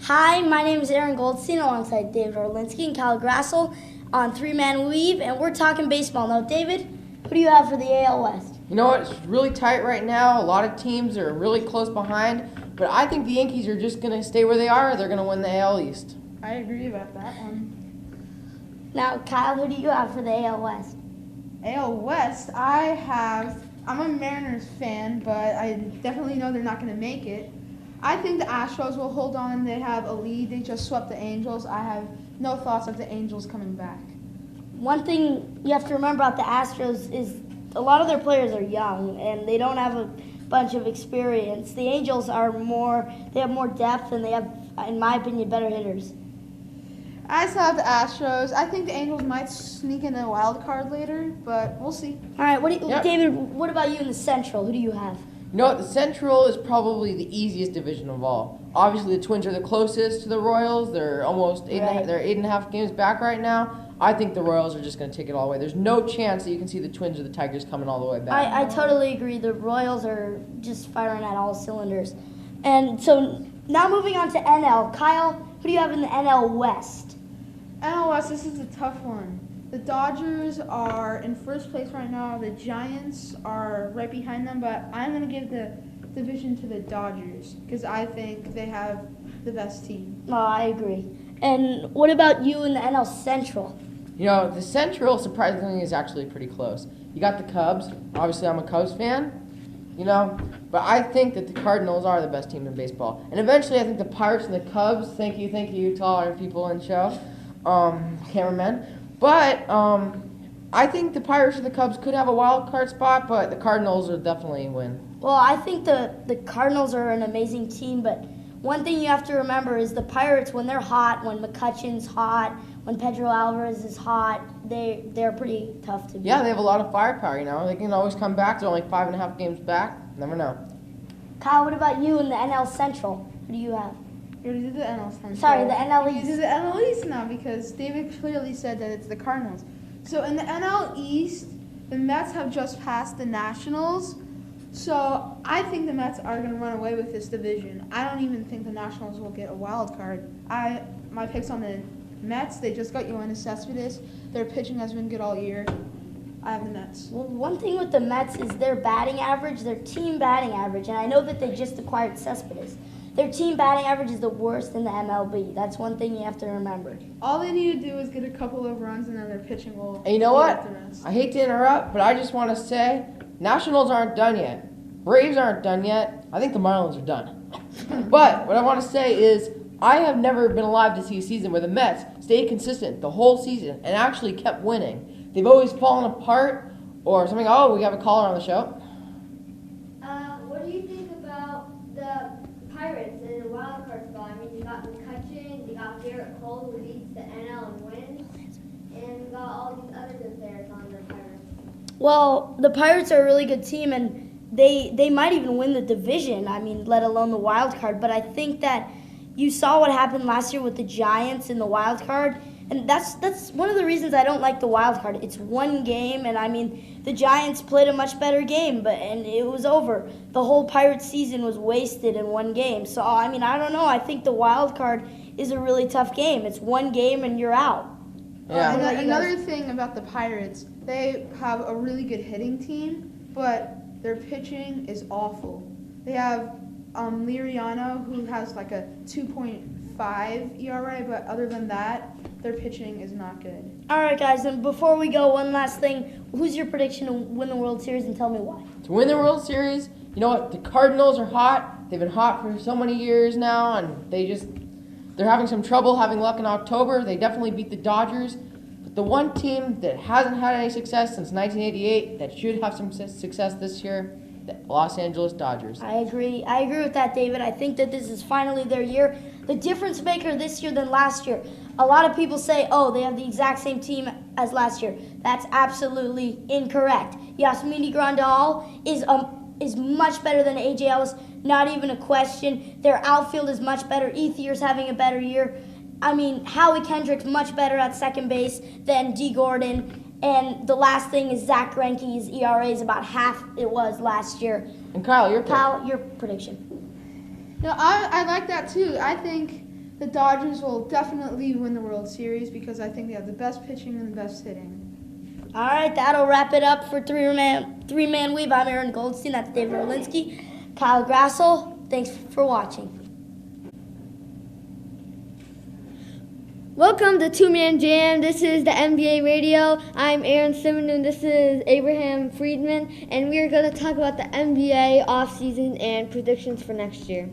Hi, my name is Aaron Goldstein alongside David Orlinsky and Kyle Grassel on Three Man Weave, and we're talking baseball. Now, David, who do you have for the AL West? You know what? It's really tight right now. A lot of teams are really close behind, but I think the Yankees are just going to stay where they are. They're going to win the AL East. I agree about that one. Now, Kyle, who do you have for the AL West? AL West, I'm a Mariners fan, but I definitely know they're not going to make it. I think the Astros will hold on. They have a lead. They just swept the Angels. I have no thoughts of the Angels coming back. One thing you have to remember about the Astros is a lot of their players are young, and they don't have a bunch of experience. The Angels they have more depth, and they have, in my opinion, better hitters. I still have the Astros. I think the Angels might sneak in a wild card later, but we'll see. All right, David, what about you in the Central? Who do you have? You know what? The Central is probably the easiest division of all. Obviously, the Twins are the closest to the Royals. They're almost they're 8.5 games back right now. I think the Royals are just going to take it all the way. There's no chance that you can see the Twins or the Tigers coming all the way back. I totally agree. The Royals are just firing at all cylinders. And so now moving on to NL. Kyle, who do you have in the NL West? NL West, this is a tough one. The Dodgers are in first place right now. The Giants are right behind them, but I'm going to give the division to the Dodgers because I think they have the best team. Oh, I agree. And what about you in the NL Central? You know, the Central, surprisingly, is actually pretty close. You got the Cubs. Obviously, I'm a Cubs fan, but I think that the Cardinals are the best team in baseball. And eventually, I think the Pirates and the Cubs, thank you to all our people in the show, cameramen. But I think the Pirates or the Cubs could have a wild card spot, but the Cardinals will definitely win. Well, I think the Cardinals are an amazing team, but one thing you have to remember is the Pirates, when they're hot, when McCutchen's hot, when Pedro Alvarez is hot, they're pretty tough to beat. Yeah, they have a lot of firepower, They can always come back. They're only 5.5 games back. Never know. Kyle, what about you in the NL Central? Who do you have? You already did the NL Central. Sorry, the NL East. You did the NL East now because David clearly said that it's the Cardinals. So in the NL East, the Mets have just passed the Nationals. So I think the Mets are going to run away with this division. I don't even think the Nationals will get a wild card. My pick's on the Mets. They just got Yoenis Cespedes. Their pitching has been good all year. I have the Mets. Well, one thing with the Mets is their batting average, their team batting average, and I know that they just acquired Cespedes. Their team batting average is the worst in the MLB. That's one thing you have to remember. All they need to do is get a couple of runs, and then their pitching will. And you know what? I hate to interrupt, but I just want to say, Nationals aren't done yet. Braves aren't done yet. I think the Marlins are done. But what I want to say is, I have never been alive to see a season where the Mets stayed consistent the whole season and actually kept winning. They've always fallen apart or something. Oh, we have a caller on the show. What do you think about the Pirates in a wild card spot? I mean, you got McCutchen, you got Garrett Cole who leads the NL and wins, and you got all these other good players on the Pirates. Well, the Pirates are a really good team, and they might even win the division, let alone the wild card. But I think that you saw what happened last year with the Giants in the wild card, and that's one of the reasons I don't like the wild card. It's one game, and the Giants played a much better game, and it was over. The whole Pirates season was wasted in one game. So, I don't know. I think the wild card is a really tough game. It's one game and you're out. Yeah. Another thing about the Pirates, they have a really good hitting team, but their pitching is awful. They have Liriano, who has like a 2.5 ERA, but other than that, their pitching is not good. All right, guys, and before we go, one last thing. Who's your prediction to win the World Series, and tell me why? To win the World Series, you know what? The Cardinals are hot. They've been hot for so many years now, and they're having some trouble having luck in October. They definitely beat the Dodgers. But the one team that hasn't had any success since 1988 that should have some success this year, the Los Angeles Dodgers. I agree with that, David. I think that this is finally their year. The difference maker this year than last year. A lot of people say, they have the exact same team as last year. That's absolutely incorrect. Yasmani Grandal is much better than A.J. Ellis. Not even a question. Their outfield is much better. Ethier's having a better year. Howie Kendrick's much better at second base than D. Gordon. And the last thing is Zach Greinke's ERA is about half it was last year. And Kyle, your prediction. No, I like that too. I think the Dodgers will definitely win the World Series because I think they have the best pitching and the best hitting. All right, that'll wrap it up for three-man weave. I'm Aaron Goldstein. That's David Orlinsky. Kyle Grassel, thanks for watching. Welcome to Two Man Jam. This is the NBA Radio. I'm Aaron Simon and this is Abraham Friedman, and we are going to talk about the NBA offseason and predictions for next year.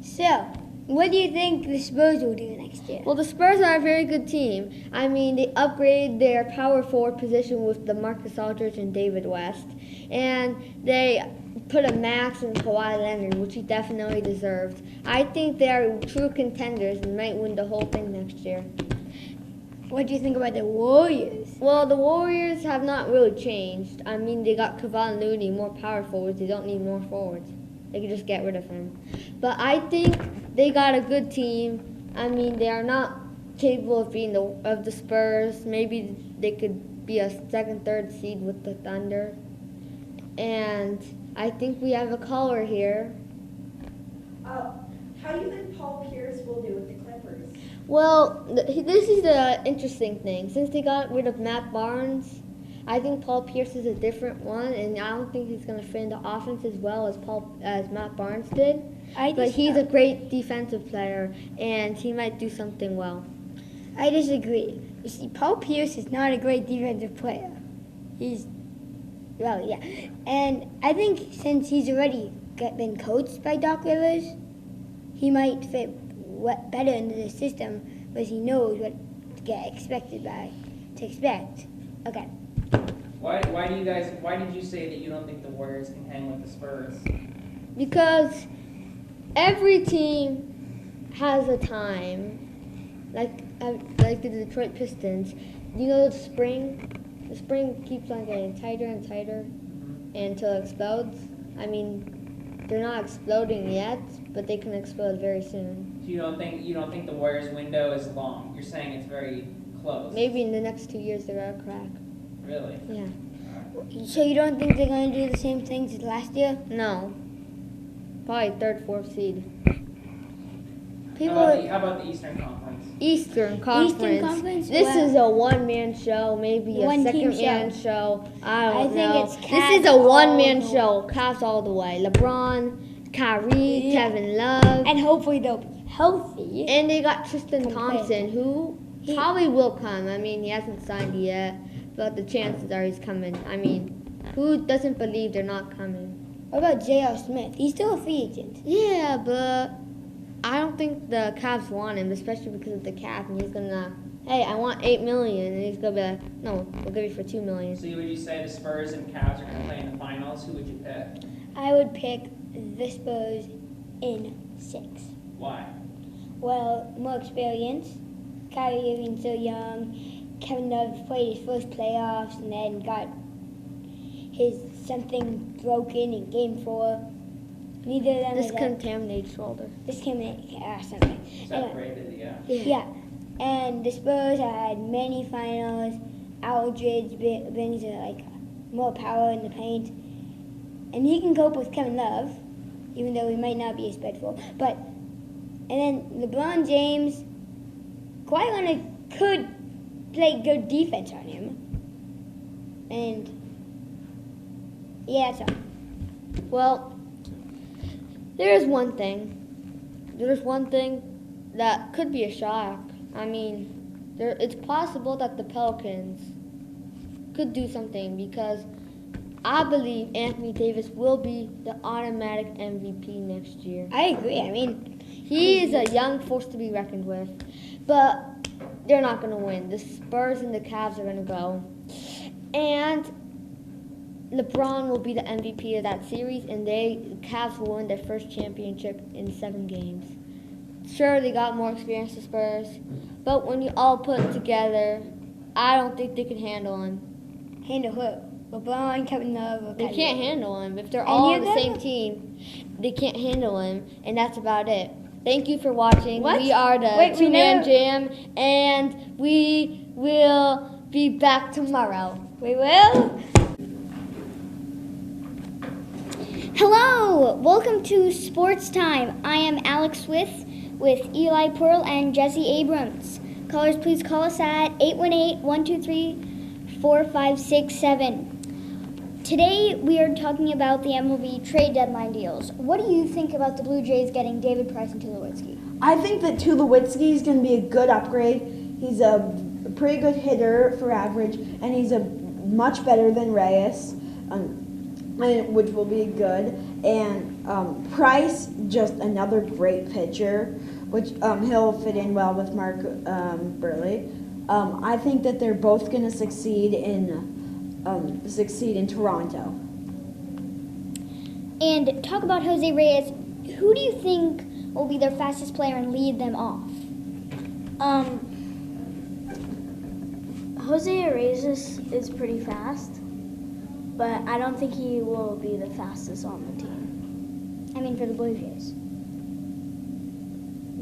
So, what do you think the Spurs will do next year? Well, the Spurs are a very good team. I mean, they upgraded their power forward position with DeMarcus Aldridge and David West, and they put a max in Kawhi Leonard, which he definitely deserved. I think they are true contenders and might win the whole thing next year. What do you think about the Warriors? Well, the Warriors have not really changed. I mean, they got Kevon Looney, more power forwards. They don't need more forwards. They could just get rid of him. But I think they got a good team. I mean, they are not capable of being of the Spurs. Maybe they could be a second, third seed with the Thunder. And I think we have a caller here. How do you think Paul Pierce will do with the Clippers? Well, this is the interesting thing. Since they got rid of Matt Barnes, I think Paul Pierce is a different one, and I don't think he's going to fit in the offense as well as Matt Barnes did. But he's a great defensive player, and he might do something well. I disagree. You see, Paul Pierce is not a great defensive player. And I think since he's already been coached by Doc Rivers, he might fit better into the system because he knows what to expect. Okay. Why did you say that you don't think the Warriors can hang with the Spurs? Because every team has a time, like the Detroit Pistons. You know the spring? The spring keeps on getting tighter and tighter until it explodes. I mean, they're not exploding yet, but they can explode very soon. So you don't think the Warriors' window is long? You're saying it's very close. Maybe in the next 2 years they're gonna crack. Really? Yeah. So you don't think they're going to do the same things as last year? No. Probably third, fourth seed. How about the Eastern Conference? Eastern Conference. This Well, is a one-man show, maybe a one-team second-man show. I don't know. think it's This Cavs is a one-man all the show. Cavs all the way. LeBron, Kyrie, Yeah. Kevin Love. And hopefully they'll be healthy. And they got Tristan Come Thompson, who probably will come. I mean, he hasn't signed yet, but the chances are he's coming. I mean, who doesn't believe they're not coming? What about J.R. Smith? He's still a free agent. Yeah, but I don't think the Cavs want him, especially because of the cap. And he's gonna, hey, I want $8 million, and he's gonna be like, no, we'll give you for $2 million. So would you say the Spurs and Cavs are going to play in the finals? Who would you pick? I would pick the Spurs in 6. Why? Well, more experience. Kyrie Irving's so young. Kevin Love played his first playoffs and then got his something broken in Game 4. Neither of them This is contaminated shoulder. something. Separated, yeah. Yeah. And the Spurs had many finals. Aldridge brings more power in the paint. And he can cope with Kevin Love, even though he might not be as respectful. And then LeBron James, Kawhi Leonard could play good defense on him. And yeah, that's all. Well, there's one thing. That could be a shock. I mean, it's possible that the Pelicans could do something because I believe Anthony Davis will be the automatic MVP next year. I agree. I mean, He is a young force to be reckoned with, but they're not going to win. The Spurs and the Cavs are going to go. And LeBron will be the MVP of that series, and the Cavs will win their first championship in 7 games. Sure, they got more experience than Spurs, but when you all put it together, I don't think they can handle him. handle who? LeBron, Kevin Love, or They Kyrie? can't handle him. If they're Any all on of the them? same team, they can't handle him, and that's about it. Thank you for watching. What? We are the Wait, we Two-Man never- Jam, and we will be back tomorrow. We will. Hello, welcome to Sports Time. I am Alex Swift. with Eli Pearl and Jesse Abrams. Callers, please call us at 818-123-4567. Today we are talking about the MLB trade deadline deals. What do you think about the Blue Jays getting David Price and Tulowitzki? I think that Tulowitzki is going to be a good upgrade. He's a pretty good hitter for average, and he's a much better than Reyes, which will be good. And Price, just another great pitcher, which he'll fit in well with Mark Burley. I think that they're both going to succeed in Toronto. And talk about Jose Reyes. Who do you think will be their fastest player and lead them off? Jose Reyes is pretty fast, but I don't think he will be the fastest on the team. I mean, for the Blue Jays.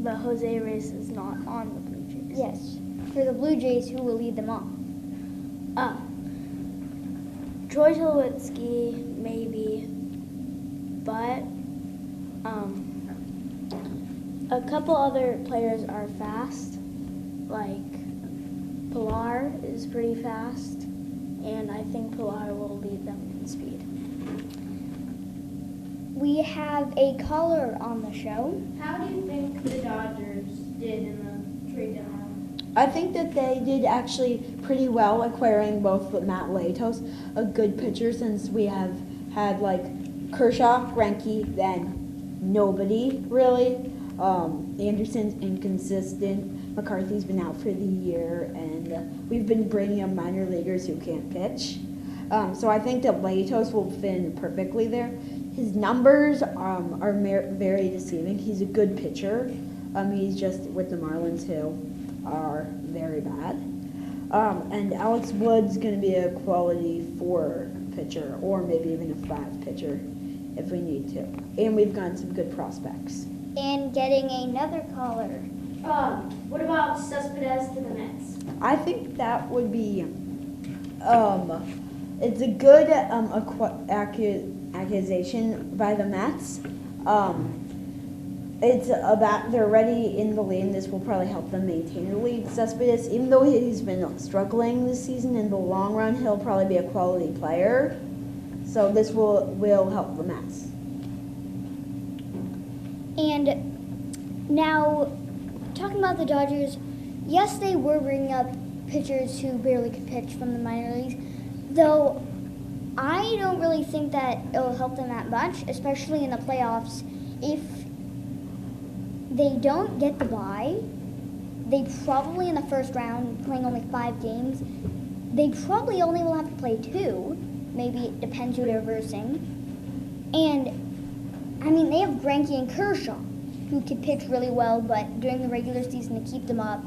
But Jose Reyes is not on the Blue Jays. Yes. For the Blue Jays, who will lead them off? Troy Tulowitzki, maybe, but a couple other players are fast, like Pilar is pretty fast, and I think Pilar will beat them in speed. We have a caller on the show. How do you think the Dodgers did in the trade deadline? I think that they did actually pretty well acquiring both Matt Latos, a good pitcher, since we have had like Kershaw, Greinke, then nobody really. Anderson's inconsistent. McCarthy's been out for the year, and we've been bringing in minor leaguers who can't pitch. So I think that Latos will fit in perfectly there. His numbers are very deceiving. He's a good pitcher. He's just with the Marlins who are very bad. And Alex Wood's going to be a quality 4 pitcher, or maybe even a 5 pitcher if we need to. And we've gotten some good prospects. And getting another caller. What about Cespedes to the Mets? I think that would be, it's a good accusation by the Mets. It's about they're already in the lead, and this will probably help them maintain the lead. Cespedes, even though he's been struggling this season, in the long run, he'll probably be a quality player. So this will help the Mets. And now, talking about the Dodgers, yes, they were bringing up pitchers who barely could pitch from the minor leagues, though I don't really think that it'll help them that much, especially in the playoffs. If they don't get the bye, they probably in the first round, playing only 5 games, they probably only will have to play 2. Maybe it depends who they're versing. And, I mean, they have Greinke and Kershaw, who could pitch really well, but during the regular season to keep them up,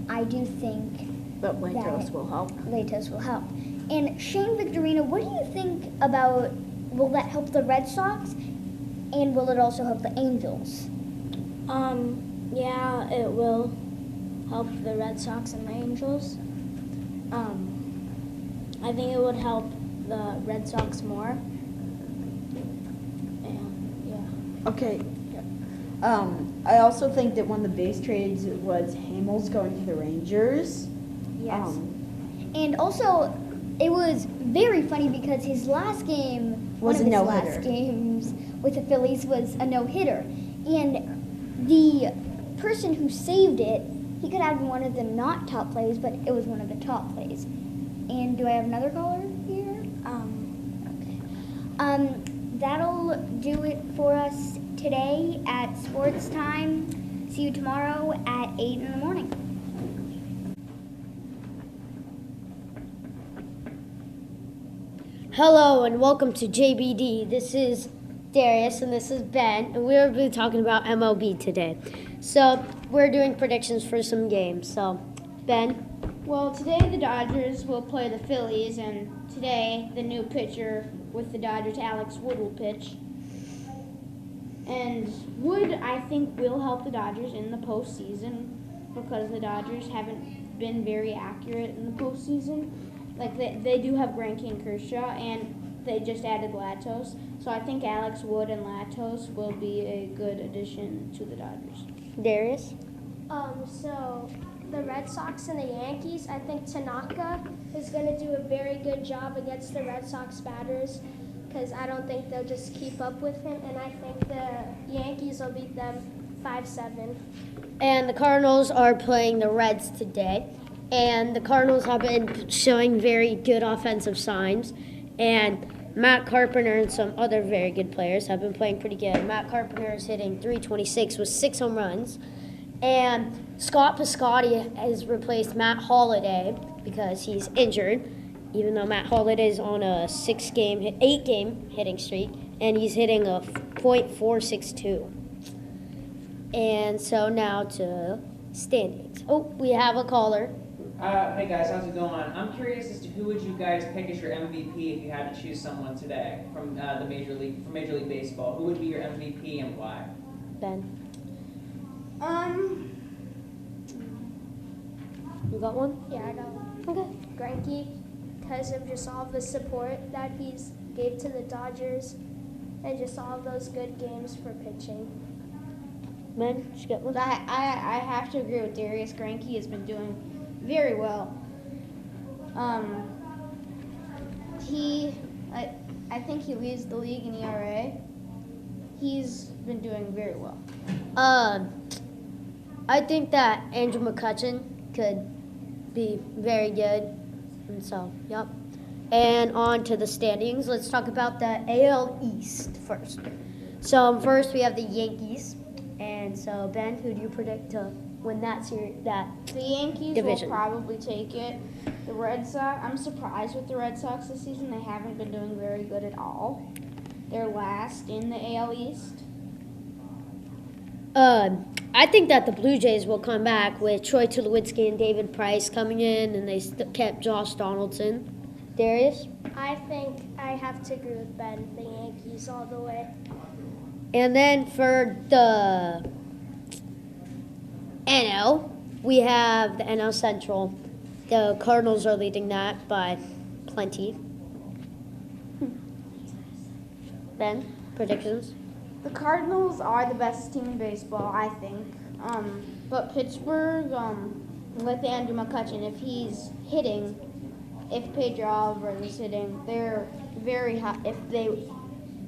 I do think But Latos will help. Latos will help. And Shane Victorino, what do you think about, will that help the Red Sox, and will it also help the Angels? Yeah, it will help the Red Sox and the Angels. I think it would help the Red Sox more. And yeah. Okay. I also think that one of the base trades was Hamel's going to the Rangers. Yes. And also, it was very funny because his last game, Was one a of his no-hitter. last games with the Phillies was a no-hitter. And the person who saved it, he could have been one of the not top plays, but it was one of the top plays. And do I have another caller here? That'll do it for us today at Sports Time. See you tomorrow at 8 in the morning. Hello and welcome to JBD. This is Darius and this is Ben, and we're going to be talking about MLB today. So we're doing predictions for some games. So, Ben? Well, today the Dodgers will play the Phillies, and today the new pitcher with the Dodgers, Alex Wood, will pitch. And Wood, I think, will help the Dodgers in the postseason because the Dodgers haven't been very accurate in the postseason. Like, they do have Greinke and Kershaw, and they just added Latos. So I think Alex Wood and Latos will be a good addition to the Dodgers. Darius? So the Red Sox and the Yankees, I think Tanaka is going to do a very good job against the Red Sox batters because I don't think they'll just keep up with him, and I think the Yankees will beat them 5-7. And the Cardinals are playing the Reds today. And the Cardinals have been showing very good offensive signs. And Matt Carpenter and some other very good players have been playing pretty good. Matt Carpenter is hitting .326 with 6 home runs. And Scott Piscotty has replaced Matt Holliday because he's injured, even though Matt Holliday is on a 8-game hitting streak, and he's hitting a .462. And so now to standings. Oh, we have a caller. Hey guys, how's it going? I'm curious as to who would you guys pick as your MVP if you had to choose someone today from Major League Baseball? Who would be your MVP and why? Ben, you got one? Yeah, I got one. Okay. Greinke, because of just all the support that he's gave to the Dodgers and just all of those good games for pitching. Ben, did you get one? I have to agree with Darius. Greinke has been doing very well. I think he leads the league in ERA. He's been doing very well. I think that Andrew McCutcheon could be very good. And so, yep. And on to the standings. Let's talk about the AL East first. So first we have the Yankees. And so, Ben, who do you predict to win that series? The Yankees division will probably take it. The Red Sox, I'm surprised with the Red Sox this season. They haven't been doing very good at all. They're last in the AL East. I think that the Blue Jays will come back with Troy Tulowitzki and David Price coming in, and they kept Josh Donaldson. Darius? I think I have to agree with Ben, the Yankees all the way. And then for the NL, we have the NL Central. The Cardinals are leading that by plenty. Ben, predictions? The Cardinals are the best team in baseball, I think. But Pittsburgh, with Andrew McCutcheon, if he's hitting, if Pedro Alvarez is hitting, they're very high. If they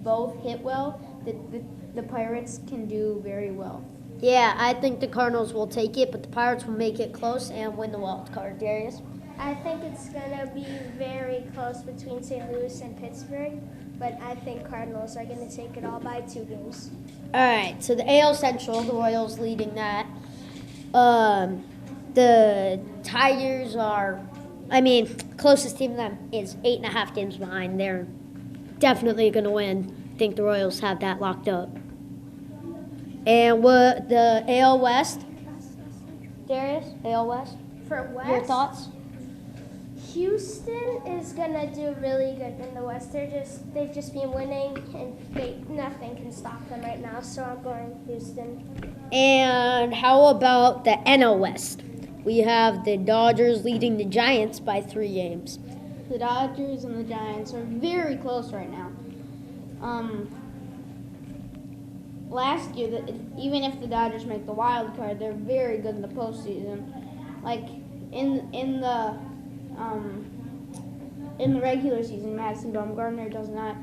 both hit well, the Pirates can do very well. Yeah, I think the Cardinals will take it, but the Pirates will make it close and win the wild card. Darius? I think it's going to be very close between St. Louis and Pittsburgh, but I think Cardinals are going to take it all by 2 games. All right, so the AL Central, the Royals leading that. The Tigers are, closest team to them is 8.5 games behind. They're definitely going to win. I think the Royals have that locked up. And what the AL West? Darius, AL West? For West, Your thoughts? Houston is gonna do really good in the West. They've just been winning, and nothing can stop them right now. So I'm going Houston. And how about the NL West? We have the Dodgers leading the Giants by 3 games. The Dodgers and the Giants are very close right now. Last year, even if the Dodgers make the wild card, they're very good in the postseason. Like in the regular season, Madison Bumgarner does not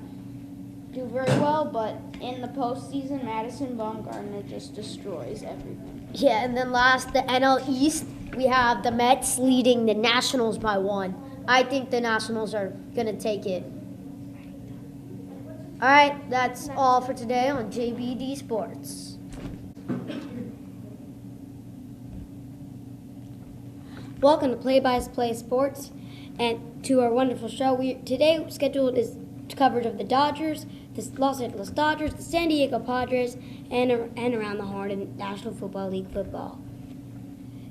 do very well, but in the postseason, Madison Bumgarner just destroys everything. Yeah, and then last, the NL East, we have the Mets leading the Nationals by 1. I think the Nationals are going to take it. All right, that's all for today on JBD Sports. Welcome to Play by Play Sports and to our wonderful show. Today scheduled is coverage of the Dodgers, the Los Angeles Dodgers, the San Diego Padres, and around the horn in National Football League football.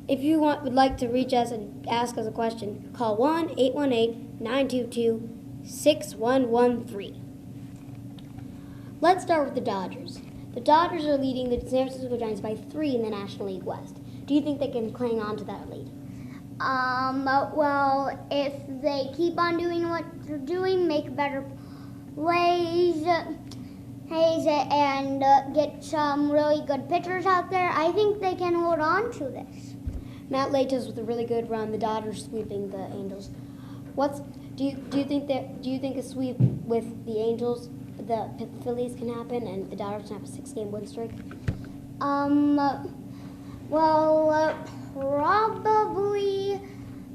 If you would like to reach us and ask us a question, call 1-818-922-6113. Let's start with the Dodgers. The Dodgers are leading the San Francisco Giants by 3 in the National League West. Do you think they can cling on to that lead? Well, if they keep on doing what they're doing, make better raise and get some really good pitchers out there, I think they can hold on to this. Matt Latos with a really good run. The Dodgers sweeping the Angels. Do you think a sweep with the Angels, the Phillies can happen, and the Dodgers can have a 6-game win streak? Probably.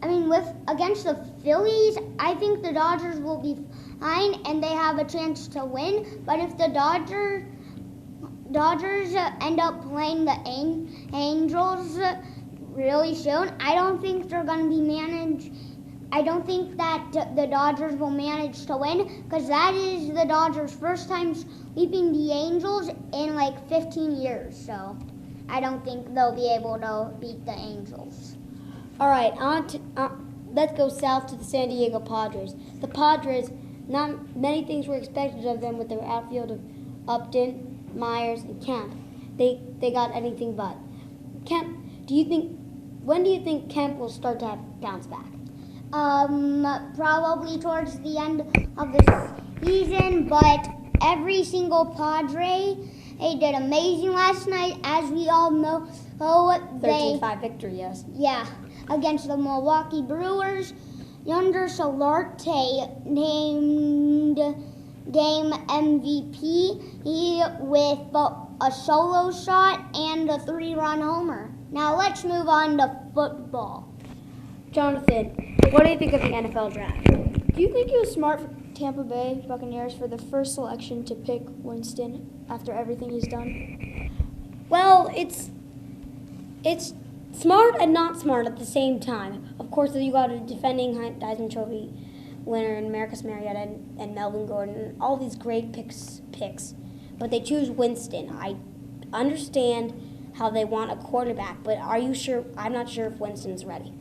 I mean, against the Phillies, I think the Dodgers will be fine and they have a chance to win. But if the Dodgers end up playing the Angels really soon, I don't think they're going to be managed. I don't think that the Dodgers will manage to win, because that is the Dodgers' first time sweeping the Angels in like 15 years. So I don't think they'll be able to beat the Angels. All right, let's go south to the San Diego Padres. The Padres, not many things were expected of them with their outfield of Upton, Myers, and Kemp. They got anything but. Kemp, when do you think Kemp will start to bounce back? Probably towards the end of the season, but every single Padre did amazing last night, as we all know. 13-5 victory, yes. Yeah, against the Milwaukee Brewers. Yonder Solarte named game MVP with a solo shot and a 3-run homer. Now let's move on to football. Jonathan, what do you think of the NFL draft? Do you think it was smart for Tampa Bay Buccaneers for the first selection to pick Winston after everything he's done? Well, it's smart and not smart at the same time. Of course, you got a defending Heisman Trophy winner in Marcus Mariota and Melvin Gordon, and all these great picks, but they choose Winston. I understand how they want a quarterback, but are you sure? I'm not sure if Winston's ready.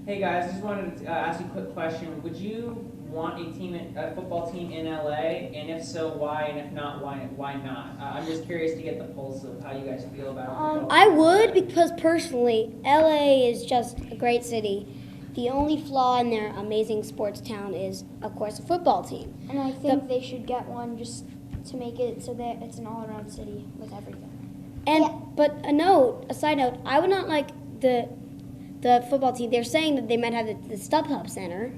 Hey guys, just wanted to ask you a quick question. Would you want a football team in LA? And if so, why? And if not, why not? I'm just curious to get the pulse of how you guys feel about it. I would, because personally, LA is just a great city. The only flaw in their amazing sports town is, of course, a football team. And I think they should get one just to make it so that it's an all-around city with everything. But a side note, I would not like the football team. They're saying that they might have the StubHub Center,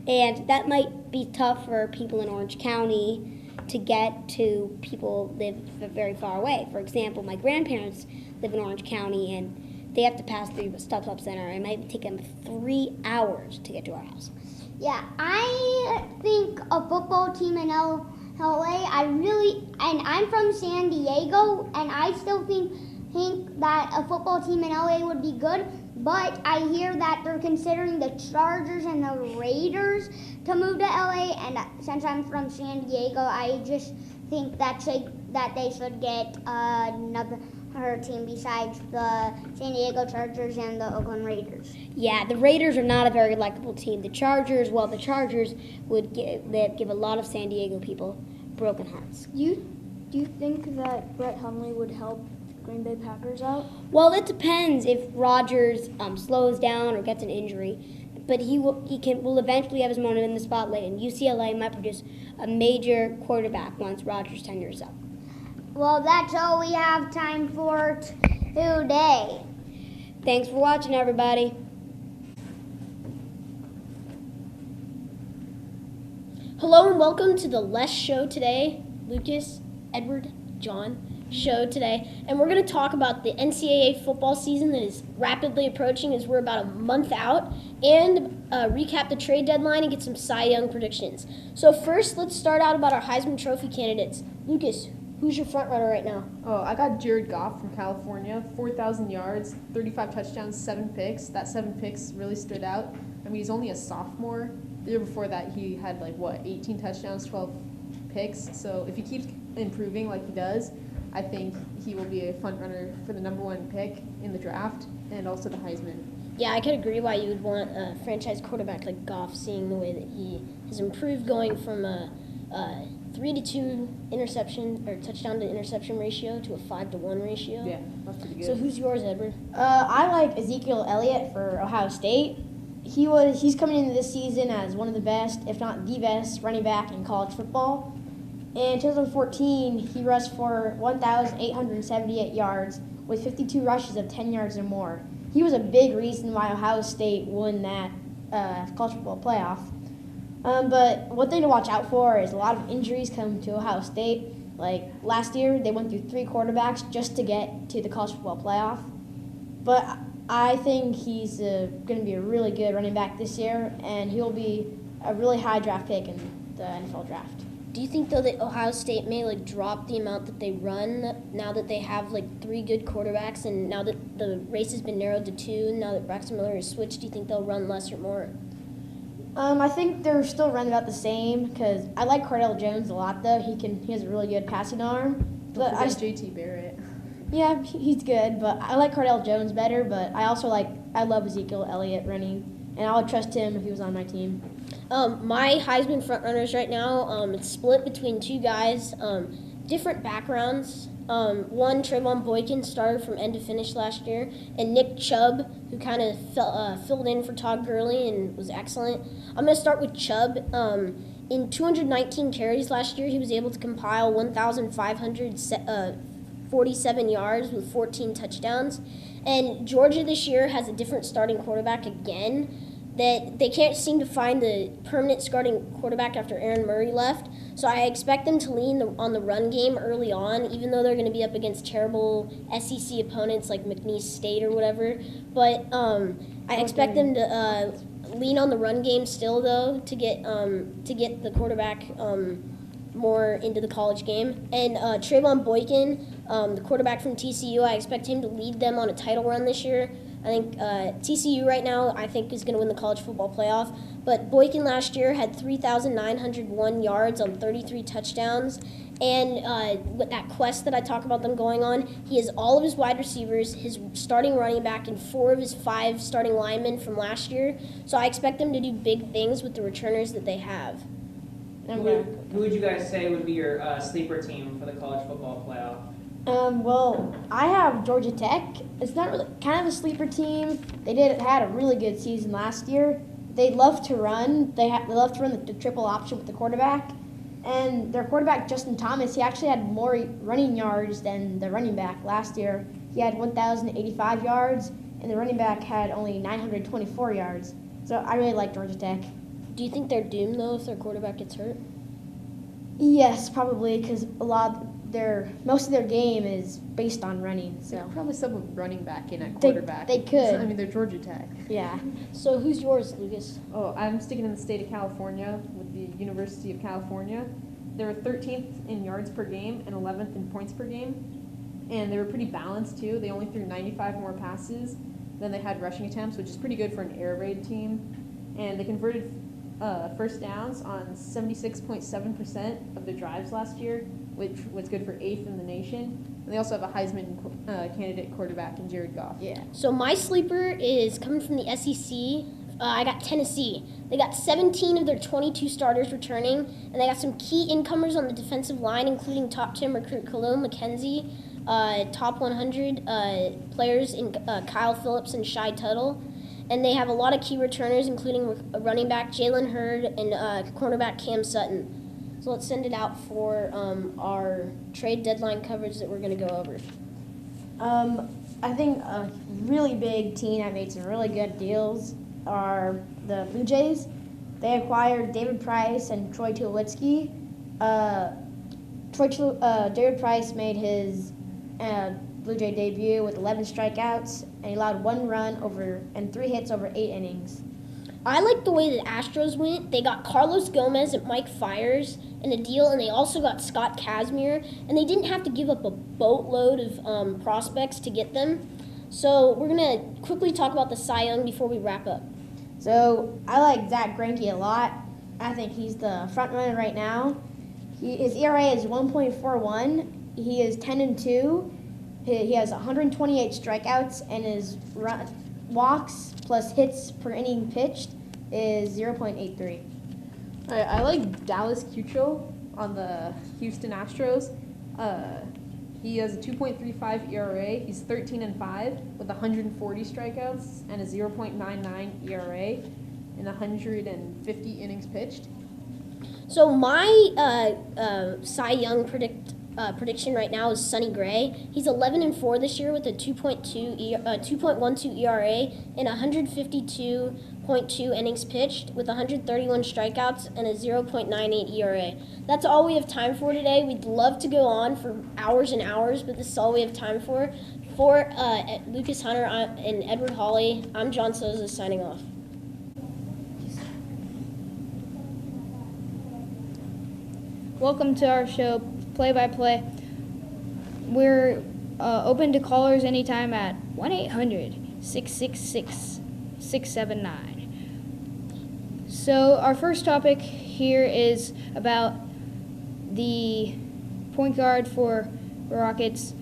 and that might be tough for people in Orange County to get to. People live very far away. For example, my grandparents live in Orange County, and they have to pass through the StubHub Center. It might take them 3 hours to get to our house. Yeah, I think a football team in LA, and I'm from San Diego, and I still think that a football team in LA would be good, but I hear that they're considering the Chargers and the Raiders to move to LA, and since I'm from San Diego, I just think that they should get another team besides the San Diego Chargers and the Oakland Raiders. Yeah, the Raiders are not a very likable team. The Chargers would give a lot of San Diego people broken hearts. Do you think that Brett Hundley would help Green Bay Packers out? Well, it depends if Rodgers slows down or gets an injury, but he will eventually have his moment in the spotlight, and UCLA might produce a major quarterback once Rodgers' tenure is up. Well, that's all we have time for today. Thanks for watching, everybody. Hello and welcome to the Les Show today. Lucas, Edward, John show today. And we're going to talk about the NCAA football season that is rapidly approaching as we're about a month out, and recap the trade deadline and get some Cy Young predictions. So first, let's start out about our Heisman Trophy candidates. Lucas, who's your front runner right now? Oh, I got Jared Goff from California, 4,000 yards, 35 touchdowns, 7 picks. That 7 picks really stood out. I mean, he's only a sophomore. The year before that, he had 18 touchdowns, 12 picks. So if he keeps improving like he does, I think he will be a front runner for the #1 pick in the draft and also the Heisman. Yeah, I could agree why you would want a franchise quarterback like Goff, seeing the way that he has improved, going from a 3-to-2 interception or touchdown to interception ratio to a 5-to-1 ratio. Yeah, that's pretty good. So who's yours, Edward? I like Ezekiel Elliott for Ohio State. he's coming into this season as one of the best, if not the best, running back in college football. In 2014, he rushed for 1,878 yards with 52 rushes of 10 yards or more. He was a big reason why Ohio State won that college football playoff. But one thing to watch out for is a lot of injuries come to Ohio State. Like last year, they went through 3 quarterbacks just to get to the college football playoff. But I think he's going to be a really good running back this year, and he'll be a really high draft pick in the NFL draft. Do you think though that Ohio State may like drop the amount that they run now that they have like 3 good quarterbacks, and now that the race has been narrowed to 2, now that Braxton Miller has switched? Do you think they'll run less or more? I think they're still running about the same because I like Cardell Jones a lot though. He has a really good passing arm. Don't forget JT Barrett. Yeah, he's good, but I like Cardell Jones better. But I love Ezekiel Elliott running, and I would trust him if he was on my team. My Heisman frontrunners right now, it's split between 2 guys, different backgrounds. One, Trayvon Boykin, started from end to finish last year, and Nick Chubb, who kind of filled in for Todd Gurley and was excellent. I'm going to start with Chubb. In 219 carries last year, he was able to compile 1,547 yards with 14 touchdowns. And Georgia this year has a different starting quarterback again, that they can't seem to find the permanent starting quarterback after Aaron Murray left. So I expect them to lean on the run game early on, even though they're going to be up against terrible SEC opponents like McNeese State or whatever. But I expect them to lean on the run game still, though, to get the quarterback more into the college game. And Trayvon Boykin, the quarterback from TCU, I expect him to lead them on a title run this year. I think TCU right now, I think, is going to win the college football playoff. But Boykin last year had 3,901 yards on 33 touchdowns. And with that quest that I talk about them going on, he has all of his wide receivers, his starting running back, and 4 of his 5 starting linemen from last year. So I expect them to do big things with the returners that they have. Who would you guys say would be your sleeper team for the college football playoff? Well, I have Georgia Tech. It's not really kind of a sleeper team. They had a really good season last year. They love to run. They love to run the triple option with the quarterback. And their quarterback, Justin Thomas, he actually had more running yards than the running back last year. He had 1,085 yards, and the running back had only 924 yards. So I really like Georgia Tech. Do you think they're doomed, though, if their quarterback gets hurt? Yes, probably, because most of their game is based on running. So They could probably sub a running back in at quarterback. They could. I mean, they're Georgia Tech. Yeah. So who's yours, Lucas? Oh, I'm sticking in the state of California with the University of California. They were 13th in yards per game and 11th in points per game. And they were pretty balanced, too. They only threw 95 more passes than they had rushing attempts, which is pretty good for an air raid team. And they converted first downs on 76.7% of their drives last year, which was good for 8th in the nation. And they also have a Heisman candidate quarterback in Jared Goff. Yeah. So my sleeper is coming from the SEC. I got Tennessee. They got 17 of their 22 starters returning, and they got some key incomers on the defensive line, including top 10 recruit Khalil McKenzie, top 100 players in Kyle Phillips and Shai Tuttle. And they have a lot of key returners, including running back Jalen Hurd and cornerback Cam Sutton. So let's send it out for our trade deadline coverage that we're going to go over. I think a really big team that made some really good deals are the Blue Jays. They acquired David Price and Troy Tulowitzki. David Price made his Blue Jay debut with 11 strikeouts, and he allowed 1 run and 3 hits over 8 innings. I like the way the Astros went. They got Carlos Gomez and Mike Fiers in a deal, and they also got Scott Kazmir, and they didn't have to give up a boatload of prospects to get them. So we're going to quickly talk about the Cy Young before we wrap up. So I like Zach Greinke a lot. I think he's the front runner right now. His ERA is 1.41. He is 10-2. He has 128 strikeouts, and his walks plus hits per inning pitched is 0.83. I like Dallas Keuchel on the Houston Astros. He has a 2.35 ERA. He's 13-5 with 140 strikeouts and a 0.99 ERA in 150 innings pitched. So my Cy Young prediction right now is Sonny Gray. He's 11-4 this year with a 2.12 ERA and 152.2 innings pitched with 131 strikeouts and a 0.98 ERA. That's all we have time for today. We'd love to go on for hours and hours, but this is all we have time for. For Lucas Hunter and Edward Hawley, I'm John Souza signing off. Welcome to our show, Play by Play. We're open to callers anytime at 1-800-666-679. So our first topic here is about the point guard for the Rockets.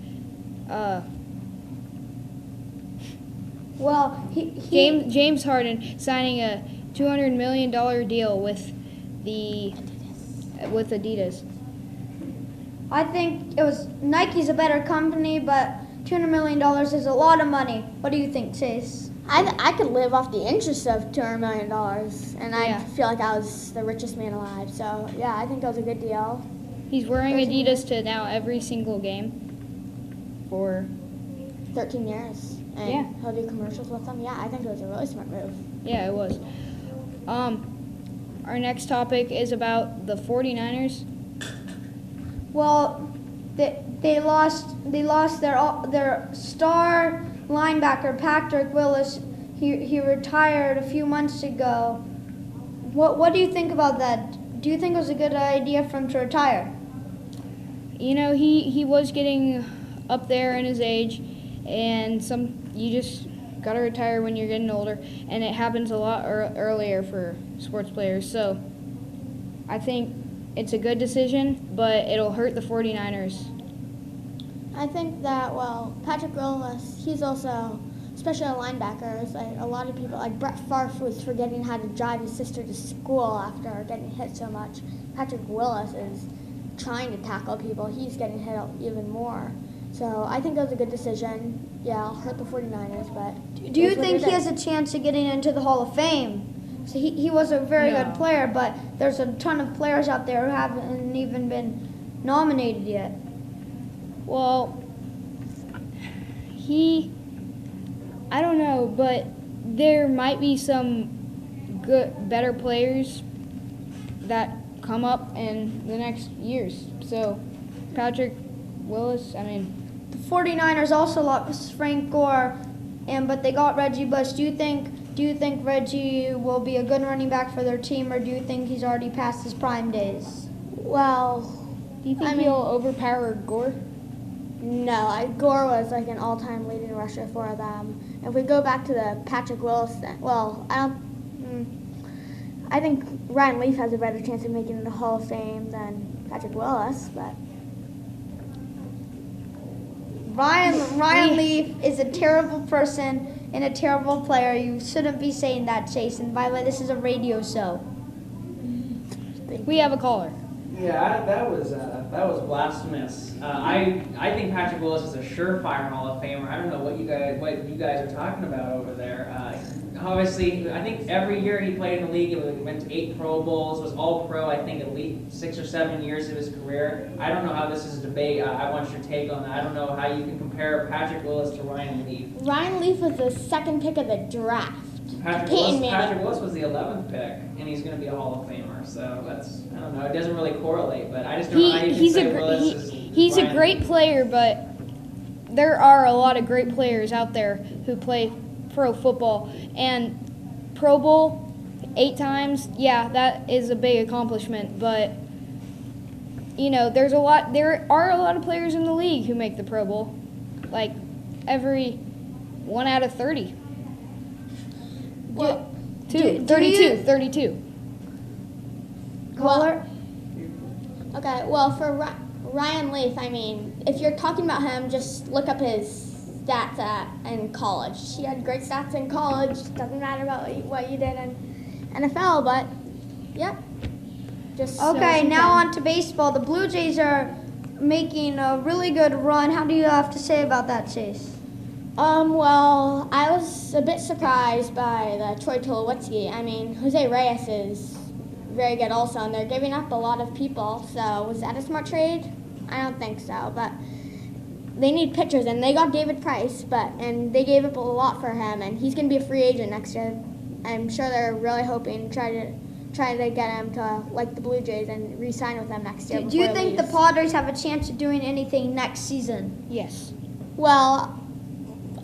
James Harden signing a $200 million deal with Adidas. I think Nike's a better company, but $200 million is a lot of money. What do you think, Chase? I could live off the interest of $200 million, and I Yeah. feel like I was the richest man alive. So, yeah, I think that was a good deal. He's wearing Adidas to now every single game for 13 years. And Yeah. he'll do commercials with them. Yeah, I think it was a really smart move. Yeah, it was. Our next topic is about the 49ers. Well, they lost their star linebacker Patrick Willis. He retired a few months ago. What do you think about that? Do you think it was a good idea for him to retire? You know, he was getting up there in his age, and you just gotta retire when you're getting older, and it happens a lot earlier for sports players. So I think it's a good decision, but it'll hurt the 49ers. I think that, Patrick Willis, he's also, especially a linebacker, is like a lot of people, like Brett Favre was forgetting how to drive his sister to school after getting hit so much. Patrick Willis is trying to tackle people. He's getting hit even more. So I think that was a good decision. Yeah, I'll hurt the 49ers, but... Do you think he has a chance of getting into the Hall of Fame? So he was a very good player, but there's a ton of players out there who haven't even been nominated yet. Well, I don't know, but there might be some better players that come up in the next years. So Patrick Willis, The 49ers also lost Frank Gore, but they got Reggie Bush. Do you think Reggie will be a good running back for their team, or do you think he's already past his prime days? Well, do you think he'll overpower Gore? No, Gore was like an all-time leading rusher for them. If we go back to the Patrick Willis thing, I think Ryan Leaf has a better chance of making the Hall of Fame than Patrick Willis, but... Ryan Leaf is a terrible person and a terrible player. You shouldn't be saying that, Chase. And by the way, this is a radio show. We have a caller. Yeah, that was blasphemous. I think Patrick Willis is a surefire Hall of Famer. I don't know what you guys are talking about over there. Obviously, I think every year he played in the league, he went to 8 Pro Bowls, was All-Pro, I think, at least 6 or 7 years of his career. I don't know how this is a debate. I want your take on that. I don't know how you can compare Patrick Willis to Ryan Leaf. Ryan Leaf was the second pick of the draft. Patrick Willis was the 11th pick, and he's going to be a Hall of Famer. So that's, I don't know, it doesn't really correlate, but I just don't know how you can say Willis is He's a great player, but there are a lot of great players out there who play pro football. And Pro Bowl 8 times, yeah, that is a big accomplishment. But, there are a lot of players in the league who make the Pro Bowl. Like, every 1 out of 30. Well, 32. Caller? Okay, well, for Ryan Leaf, if you're talking about him, just look up his stats in college. He had great stats in college. Doesn't matter about what you did in NFL, but, yep. Okay, now on to baseball. The Blue Jays are making a really good run. How do you have to say about that, Chase? Well, I was a bit surprised by the Troy Tulowitzki. I mean, Jose Reyes is very good also, and they're giving up a lot of people. So was that a smart trade? I don't think so, but they need pitchers, and they got David Price, and they gave up a lot for him, and he's going to be a free agent next year. I'm sure they're really hoping try to get him to like the Blue Jays and re-sign with them next year. Do you think the Padres have a chance of doing anything next season? Yes. Well,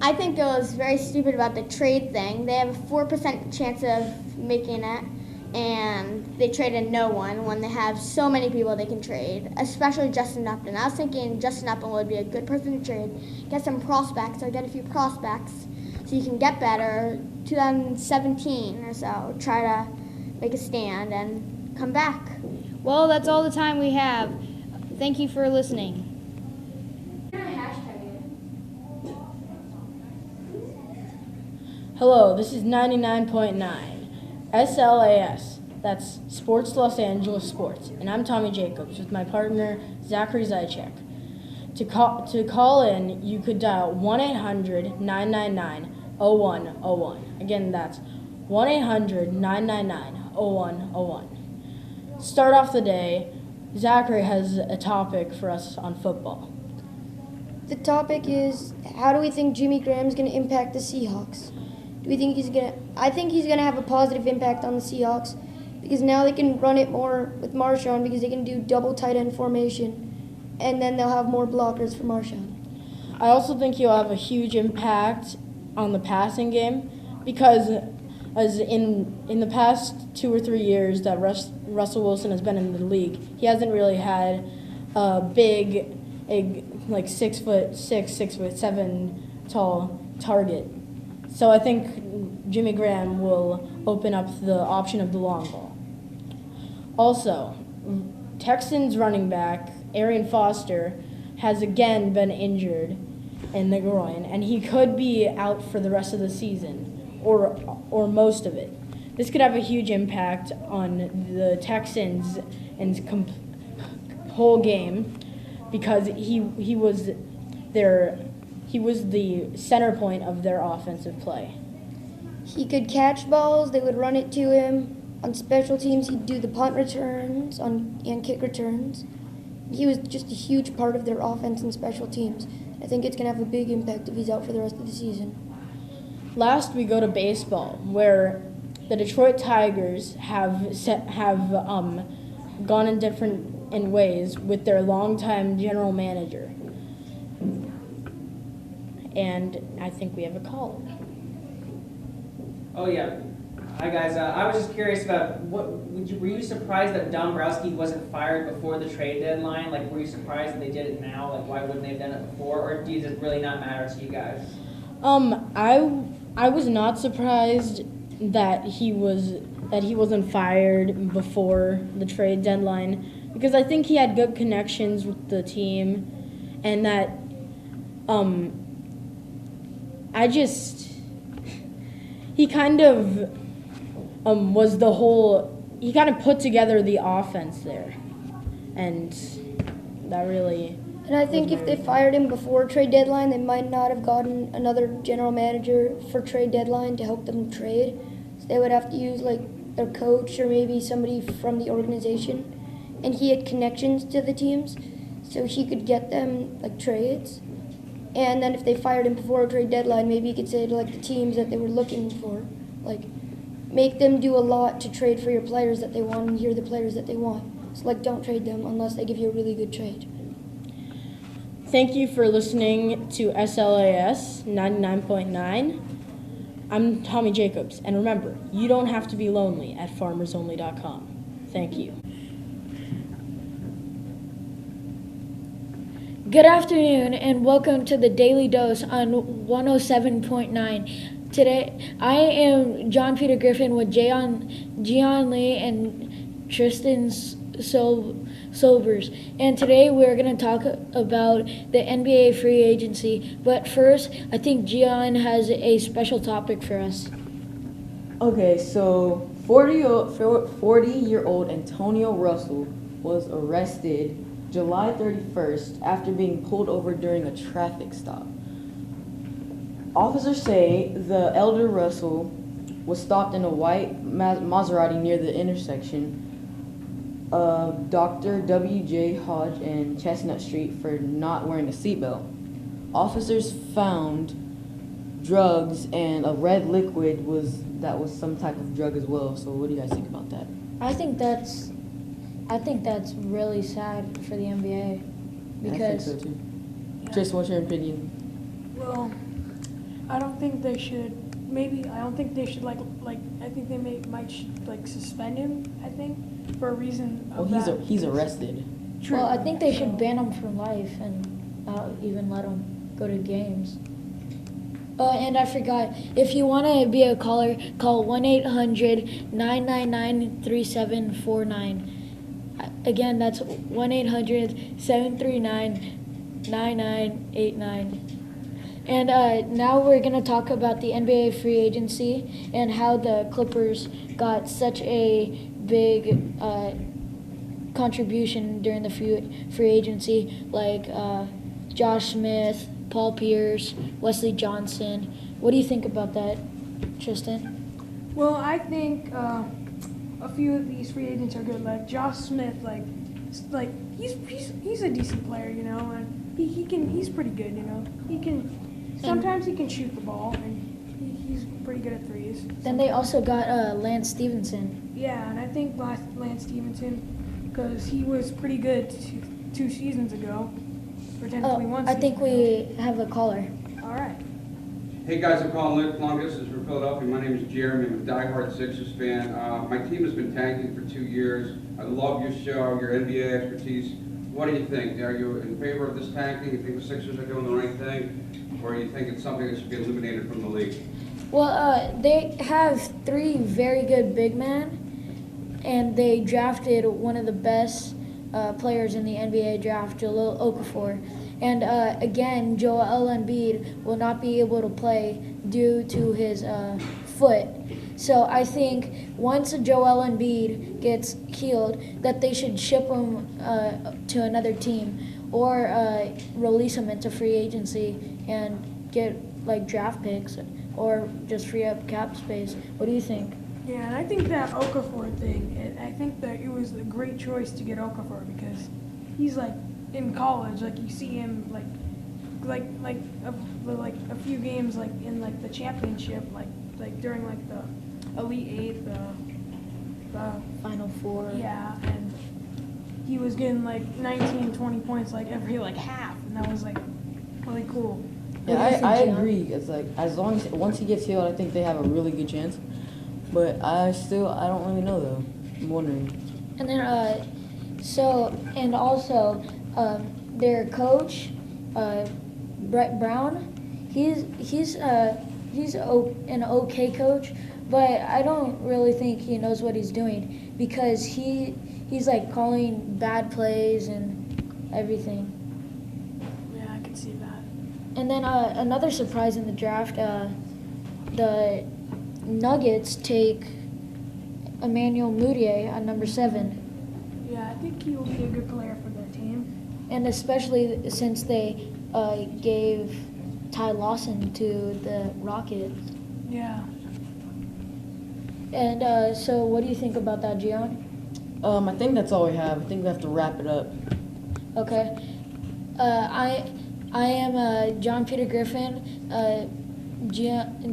I think it was very stupid about the trade thing. They have a 4% chance of making it, and they traded no one when they have so many people they can trade, especially Justin Upton. I was thinking Justin Upton would be a good person to trade, get some prospects or get a few prospects so you can get better. 2017 or so, try to make a stand and come back. Well, that's all the time we have. Thank you for listening. Hello, this is 99.9 SLAS. That's Sports Los Angeles Sports, and I'm Tommy Jacobs with my partner Zachary Zychek. To call in, you could dial 1-800-999-0101. Again, that's 1-800-999-0101. Start off the day. Zachary has a topic for us on football. The topic is, how do we think Jimmy Graham's going to impact the Seahawks? Do we think I think he's going to have a positive impact on the Seahawks because now they can run it more with Marshawn because they can do double tight end formation, and then they'll have more blockers for Marshawn. I also think he'll have a huge impact on the passing game because as in the past 2 or 3 years that Russell Wilson has been in the league, he hasn't really had a big, like 6'6", 6'7" tall target. So I think Jimmy Graham will open up the option of the long ball. Also, Texans running back Arian Foster has again been injured in the groin, and he could be out for the rest of the season, or most of it. This could have a huge impact on the Texans and whole game because he was the center point of their offensive play. He could catch balls. They would run it to him. On special teams, he'd do the punt returns and kick returns. He was just a huge part of their offense and special teams. I think it's going to have a big impact if he's out for the rest of the season. Last, we go to baseball, where the Detroit Tigers have gone in different ways with their longtime general manager. And I think we have a call. Oh yeah. Hi guys. I was just curious about were you surprised that Dombrowski wasn't fired before the trade deadline? Like, were you surprised that they did it now? Like, why wouldn't they have done it before? Or does it really not matter to you guys? I was not surprised that he wasn't fired before the trade deadline because I think he had good connections with the team, and that he kind of he kind of put together the offense there, and that really. And I think if they fired him before trade deadline, they might not have gotten another general manager for trade deadline to help them trade. So they would have to use like their coach or maybe somebody from the organization. And he had connections to the teams, so he could get them like trades. And then if they fired him before a trade deadline, maybe he could say to like the teams that they were looking for, like make them do a lot to trade for your players that they want and you're the players that they want. So like don't trade them unless they give you a really good trade. Thank you for listening to SLAS 99.9. I'm Tommy Jacobs, and remember, you don't have to be lonely at farmersonly.com. Thank you. Good afternoon, and welcome to the Daily Dose on 107.9. Today, I am John Peter Griffin with Gian Lee and Tristan Sobers, and today we're going to talk about the NBA free agency. But first, I think Gian has a special topic for us. Okay, so 40-year-old Antonio Russell was arrested July 31st after being pulled over during a traffic stop. Officers say the elder Russell was stopped in a white Maserati near the intersection of Dr. W.J. Hodge and Chestnut Street for not wearing a seatbelt. Officers found drugs and a red liquid was some type of drug as well. So what do you guys think about that? I think that's really sad for the NBA because I think so too. Tris, what's your opinion? Well, I don't think they should. Maybe I don't think they should I think they might suspend him. I think for a reason. Well, he's arrested. True. Well, I think they should ban him for life and not even let him go to games. And I forgot, if you want to be a caller, call 1-800-999-3749. Again, that's 1-800-739-9989. And now we're going to talk about the NBA free agency and how the Clippers got such a big contribution during the free agency, like Josh Smith, Paul Pierce, Wesley Johnson. What do you think about that, Tristan? Well, I think a few of these free agents are good. Like Josh Smith, he's a decent player, and he's pretty good, Sometimes he can shoot the ball, and he's pretty good at threes. Then they also got Lance Stevenson. Yeah, and I think Lance Stevenson, because he was pretty good 2 seasons ago. Or technically 1 season I think we have a caller. All right. Hey guys, I'm calling Luke Longus. This is from Philadelphia. My name is Jeremy. I'm a diehard Sixers fan. My team has been tanking for 2 years. I love your show, your NBA expertise. What do you think? Are you in favor of this tanking? You think the Sixers are doing the right thing? Or do you think it's something that should be eliminated from the league? Well, they have 3 very good big men, and they drafted one of the best players in the NBA draft, Jahlil Okafor. And again, Joel Embiid will not be able to play due to his foot. So I think once Joel Embiid gets healed, that they should ship him to another team or release him into free agency and get draft picks or just free up cap space. What do you think? Yeah, and I think that Okafor thing, I think that it was a great choice to get Okafor because he's in college, you see him a few games in the championship, during the Elite Eight, the Final Four. Yeah, and he was getting 19, 20 points every half, and that was really cool. Yeah, I agree. It's once he gets healed, I think they have a really good chance. But I don't really know though. I'm wondering. And then also their coach, Brett Brown, he's an okay coach, but I don't really think he knows what he's doing because he's calling bad plays and everything. Yeah, I can see that. And then another surprise in the draft, the Nuggets take Emmanuel Mudiay at number 7. Yeah, I think he will be a good player for their team. And especially since they gave Ty Lawson to the Rockets. Yeah. And so what do you think about that, Gian? I think that's all we have. I think we have to wrap it up. Okay. I am John Peter Griffin.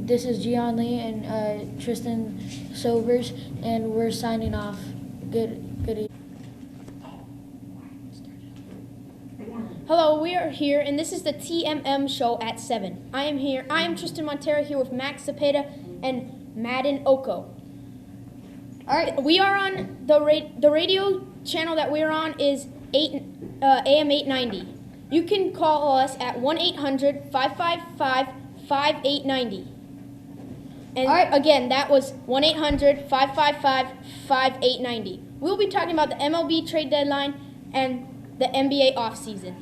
This is Gian Lee and Tristan Sobers, and we're signing off. Good evening. Hello, we are here, and this is the TMM show at 7. I am Tristan Montero here with Max Cepeda and Madden Oko. All right, we are on the radio channel that we're on is AM 890. You can call us at 1-800-555-5890. And again, that was 1-800-555-5890. We'll be talking about the MLB trade deadline and the NBA offseason.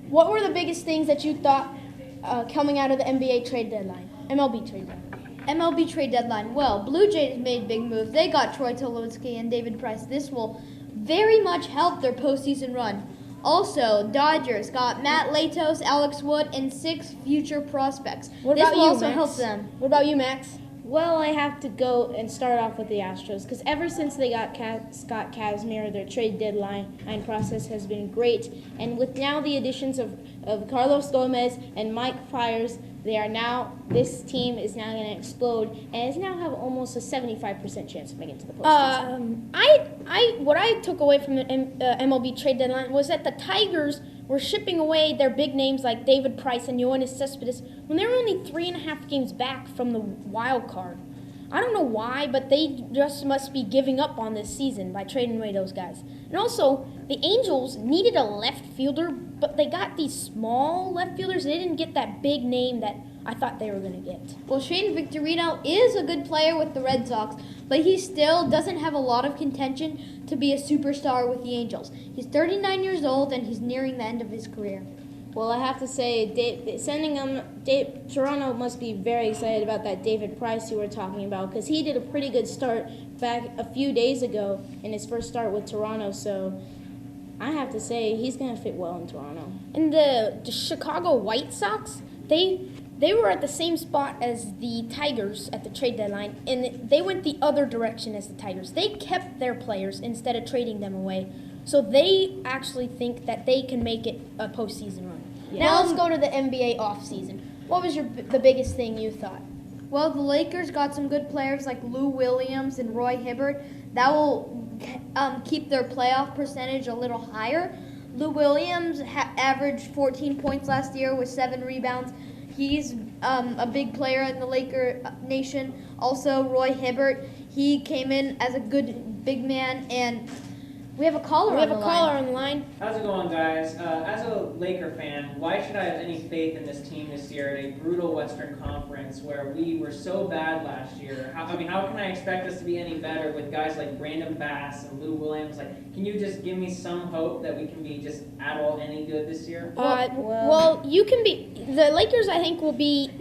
What were the biggest things that you thought coming out of the NBA trade deadline? MLB trade deadline. MLB trade deadline. Well, Blue Jays made big moves. They got Troy Tulowitzki and David Price. This will very much help their postseason run. Also, Dodgers got Matt Latos, Alex Wood, and 6 future prospects. What This about will you, also Max? help them. What about you, Max? Well, I have to go and start off with the Astros because ever since they got Scott Kazmir, their trade deadline process has been great. And with now the additions of Carlos Gomez and Mike Fiers, this team is now going to explode and is now have almost a 75% chance of making it to the postseason. What I took away from the MLB trade deadline was that the Tigers were shipping away their big names like David Price and Yoenis Cespedes when they were only 3.5 games back from the wild card. I don't know why, but they just must be giving up on this season by trading away those guys. And also, the Angels needed a left fielder, but they got these small left fielders. They didn't get that big name that I thought they were going to get. Well, Shane Victorino is a good player with the Red Sox, but he still doesn't have a lot of contention to be a superstar with the Angels. He's 39 years old, and he's nearing the end of his career. Well, I have to say, Toronto must be very excited about that David Price you were talking about because he did a pretty good start back a few days ago in his first start with Toronto. So I have to say he's going to fit well in Toronto. And the Chicago White Sox, they were at the same spot as the Tigers at the trade deadline, and they went the other direction as the Tigers. They kept their players instead of trading them away. So they actually think that they can make it a postseason run. Yeah. Now let's go to the NBA offseason. What was the biggest thing you thought? Well, the Lakers got some good players like Lou Williams and Roy Hibbert. That will keep their playoff percentage a little higher. Lou Williams averaged 14 points last year with 7 rebounds. He's a big player in the Laker nation. Also, Roy Hibbert, he came in as a good big man, and we have a caller on the line. How's it going, guys? As a Laker fan, why should I have any faith in this team this year in a brutal Western Conference where we were so bad last year? How can I expect us to be any better with guys like Brandon Bass and Lou Williams? Can you just give me some hope that we can be just at all any good this year? Well, you can be. The Lakers, I think, will be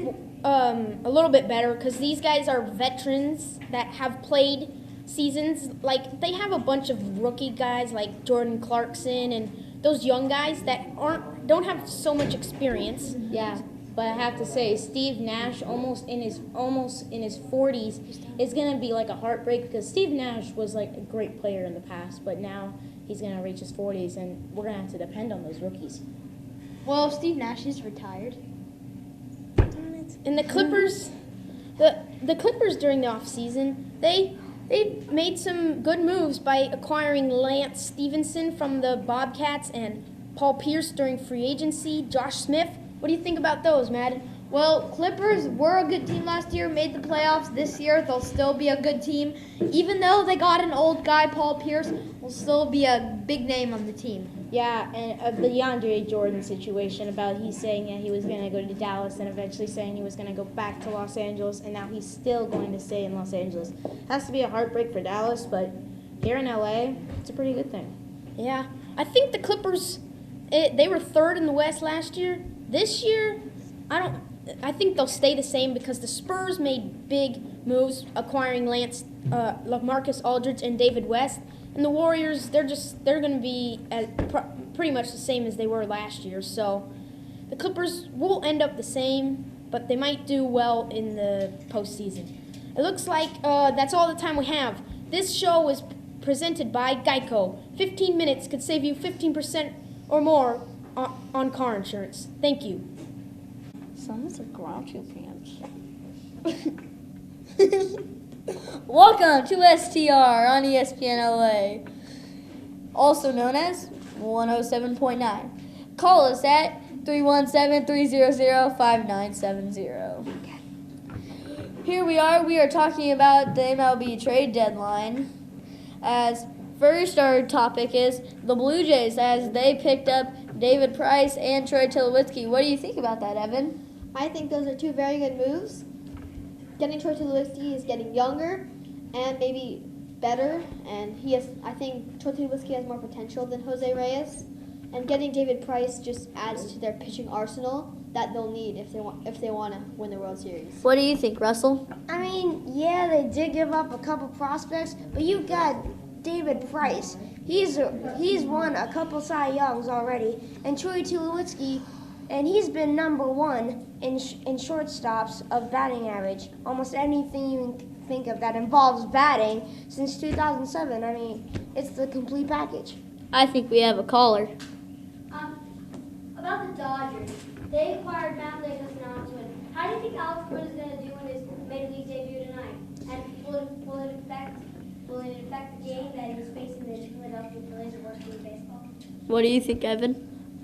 a little bit better because these guys are veterans that have played seasons. Like, they have a bunch of rookie guys like Jordan Clarkson and those young guys that don't have so much experience. Yeah, but I have to say Steve Nash almost in his 40s is going to be like a heartbreak because Steve Nash was like a great player in the past, but now he's going to reach his 40s and we're going to have to depend on those rookies. Well, Steve Nash is retired. And the Clippers, the Clippers during the offseason, they made some good moves by acquiring Lance Stevenson from the Bobcats and Paul Pierce during free agency, Josh Smith. What do you think about those, Madden? Well, Clippers were a good team last year, made the playoffs. This year, they'll still be a good team. Even though they got an old guy, Paul Pierce, will still be a big name on the team. Yeah, and the DeAndre Jordan situation about he's saying that he was going to go to Dallas and eventually saying he was going to go back to Los Angeles, and now he's still going to stay in Los Angeles. Has to be a heartbreak for Dallas, but here in LA, it's a pretty good thing. Yeah, I think the Clippers, they were third in the West last year. This year, I think they'll stay the same because the Spurs made big moves acquiring LaMarcus Aldridge and David West. And the Warriors, they're going to be pretty much the same as they were last year. So the Clippers will end up the same, but they might do well in the postseason. It looks like that's all the time we have. This show was presented by Geico. 15 minutes could save you 15% or more on car insurance. Thank you. Someone's a grouchy pants. Welcome to STR on ESPN LA, also known as 107.9. Call us at 317-300-5970. Here we are talking about the MLB trade deadline. As first, our topic is the Blue Jays, as they picked up David Price and Troy Tulowitzki. What do you think about that, Evan? I think those are 2 very good moves. Getting Troy Tulowitzki is getting younger and maybe better, and I think Troy Tulowitzki has more potential than Jose Reyes. And getting David Price just adds to their pitching arsenal that they'll need if they want to win the World Series. What do you think, Russell? I mean, yeah, they did give up a couple prospects, but you got David Price. he's won a couple Cy Youngs already, and Troy Tulowitzki, and he's been number one in shortstops of batting average. Almost anything you can think of that involves batting since 2007. I mean, it's the complete package. I think we have a caller. About the Dodgers, they acquired Matt Legos and Alex Wood. How do you think Alex Wood is going to do in his Major League debut tonight? And will it affect the game that he's facing the Philadelphia Phillies, the worst team in baseball? What do you think, Evan?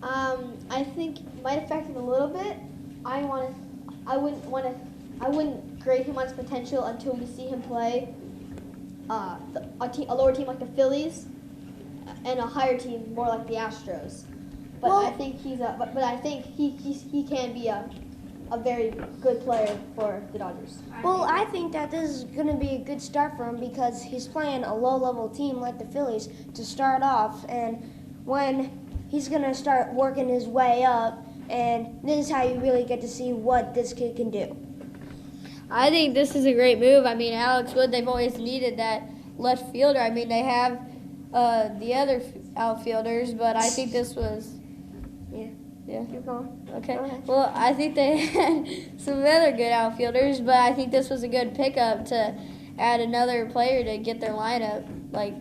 I think it might affect him a little bit. I wouldn't grade him on his potential until we see him play a lower team like the Phillies and a higher team more like the Astros. But I think he can be a very good player for the Dodgers. Well, I think that this is going to be a good start for him because he's playing a low-level team like the Phillies to start off, and when he's going to start working his way up, and this is how you really get to see what this kid can do. I think this is a great move. I mean, Alex Wood, they've always needed that left fielder. I mean, they have the other outfielders, but I think this was... Yeah. Keep going. Okay. Go ahead. Well, I think they had some other good outfielders, but I think this was a good pickup to add another player to get their lineup, like,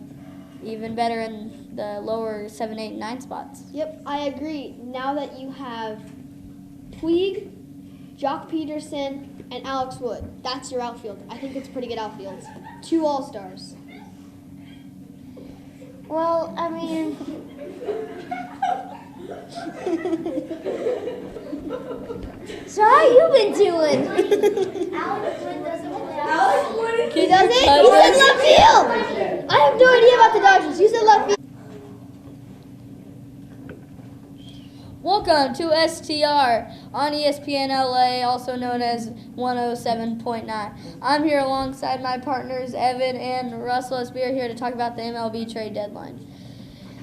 even better in the lower 7, 8, 9 spots. Yep, I agree. Now that you have Puig, Jock Peterson, and Alex Wood, that's your outfield. I think it's a pretty good outfield. 2 All-Stars. Well, I mean... So how you been doing? Alex Wood doesn't play. He doesn't? You said left field! I have no idea about the Dodgers. You said left field. Welcome to STR on ESPN LA, also known as 107.9. I'm here alongside my partners, Evan and Russell, as we are here to talk about the MLB trade deadline.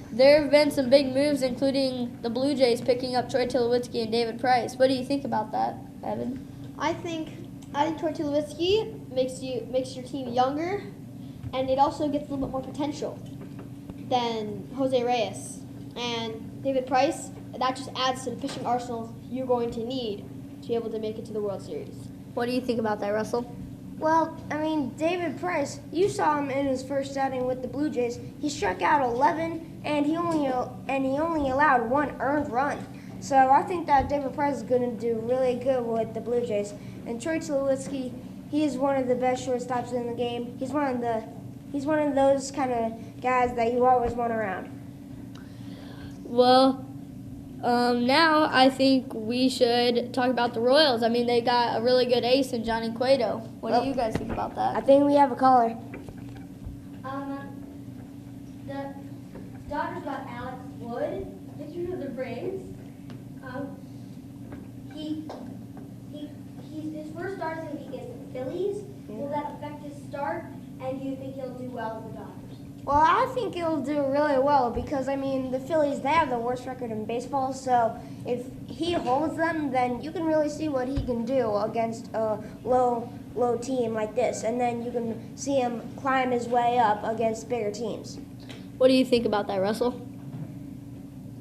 There have been some big moves, including the Blue Jays picking up Troy Tulowitzki and David Price. What do you think about that, Evan? I think adding Troy Tulowitzki makes your team younger, and it also gets a little bit more potential than Jose Reyes. And David Price, that just adds to the pitching arsenal you're going to need to be able to make it to the World Series. What do you think about that, Russell? Well, I mean, David Price, you saw him in his first outing with the Blue Jays. He struck out 11, and he only allowed 1 earned run. So I think that David Price is going to do really good with the Blue Jays. And Troy Tulowitzki, he is one of the best shortstops in the game. He's one of those kind of guys that you always want around. Well, now I think we should talk about the Royals. I mean, they got a really good ace in Johnny Cueto. What do you guys think about that? I think we have a caller. The Dodgers got Alex Wood, pitcher of the Braves. His first start is going to be against the Phillies. Will that affect his start? And do you think he'll do well with the Dodgers? Well, I think he'll do really well because, I mean, the Phillies, they have the worst record in baseball, so if he holds them, then you can really see what he can do against a low team like this, and then you can see him climb his way up against bigger teams. What do you think about that, Russell?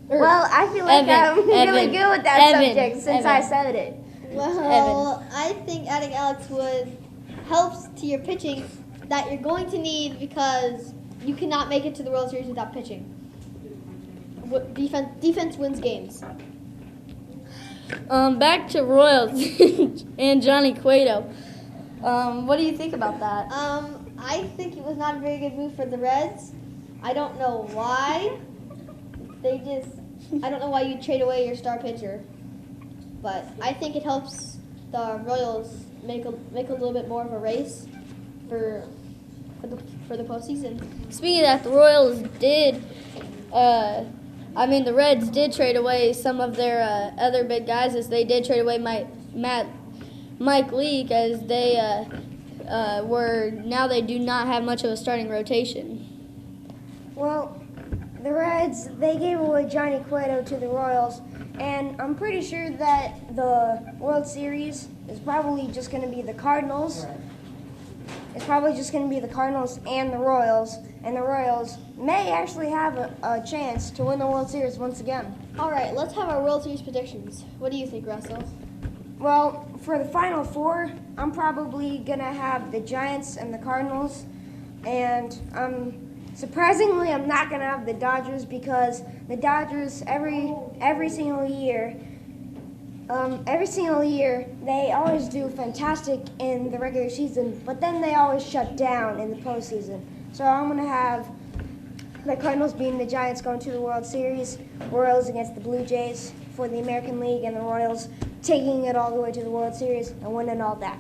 Well, I feel like I'm really good with that subject since I said it. Well, I think adding Alex Wood helps to your pitching that you're going to need because you cannot make it to the World Series without pitching. Defense wins games. Back to Royals and Johnny Cueto. What do you think about that? I think it was not a very good move for the Reds. I don't know why. I don't know why you trade away your star pitcher. But I think it helps the Royals make a little bit more of a race for the postseason. Speaking of that, the Royals did, the Reds did trade away some of their other big guys, as they did trade away Mike Leake, as they now they do not have much of a starting rotation. Well, the Reds, they gave away Johnny Cueto to the Royals, and I'm pretty sure that the World Series is probably just going to be the Cardinals. it's probably just going to be the Cardinals and the Royals may actually have a chance to win the World Series once again. All right, let's have our World Series predictions. What do you think, Russell? Well, for the Final Four, I'm probably going to have the Giants and the Cardinals. And surprisingly, I'm not going to have the Dodgers because the Dodgers, every single year, they always do fantastic in the regular season, but then they always shut down in the postseason. So I'm going to have the Cardinals beating the Giants going to the World Series, Royals against the Blue Jays for the American League, and the Royals taking it all the way to the World Series and winning all that.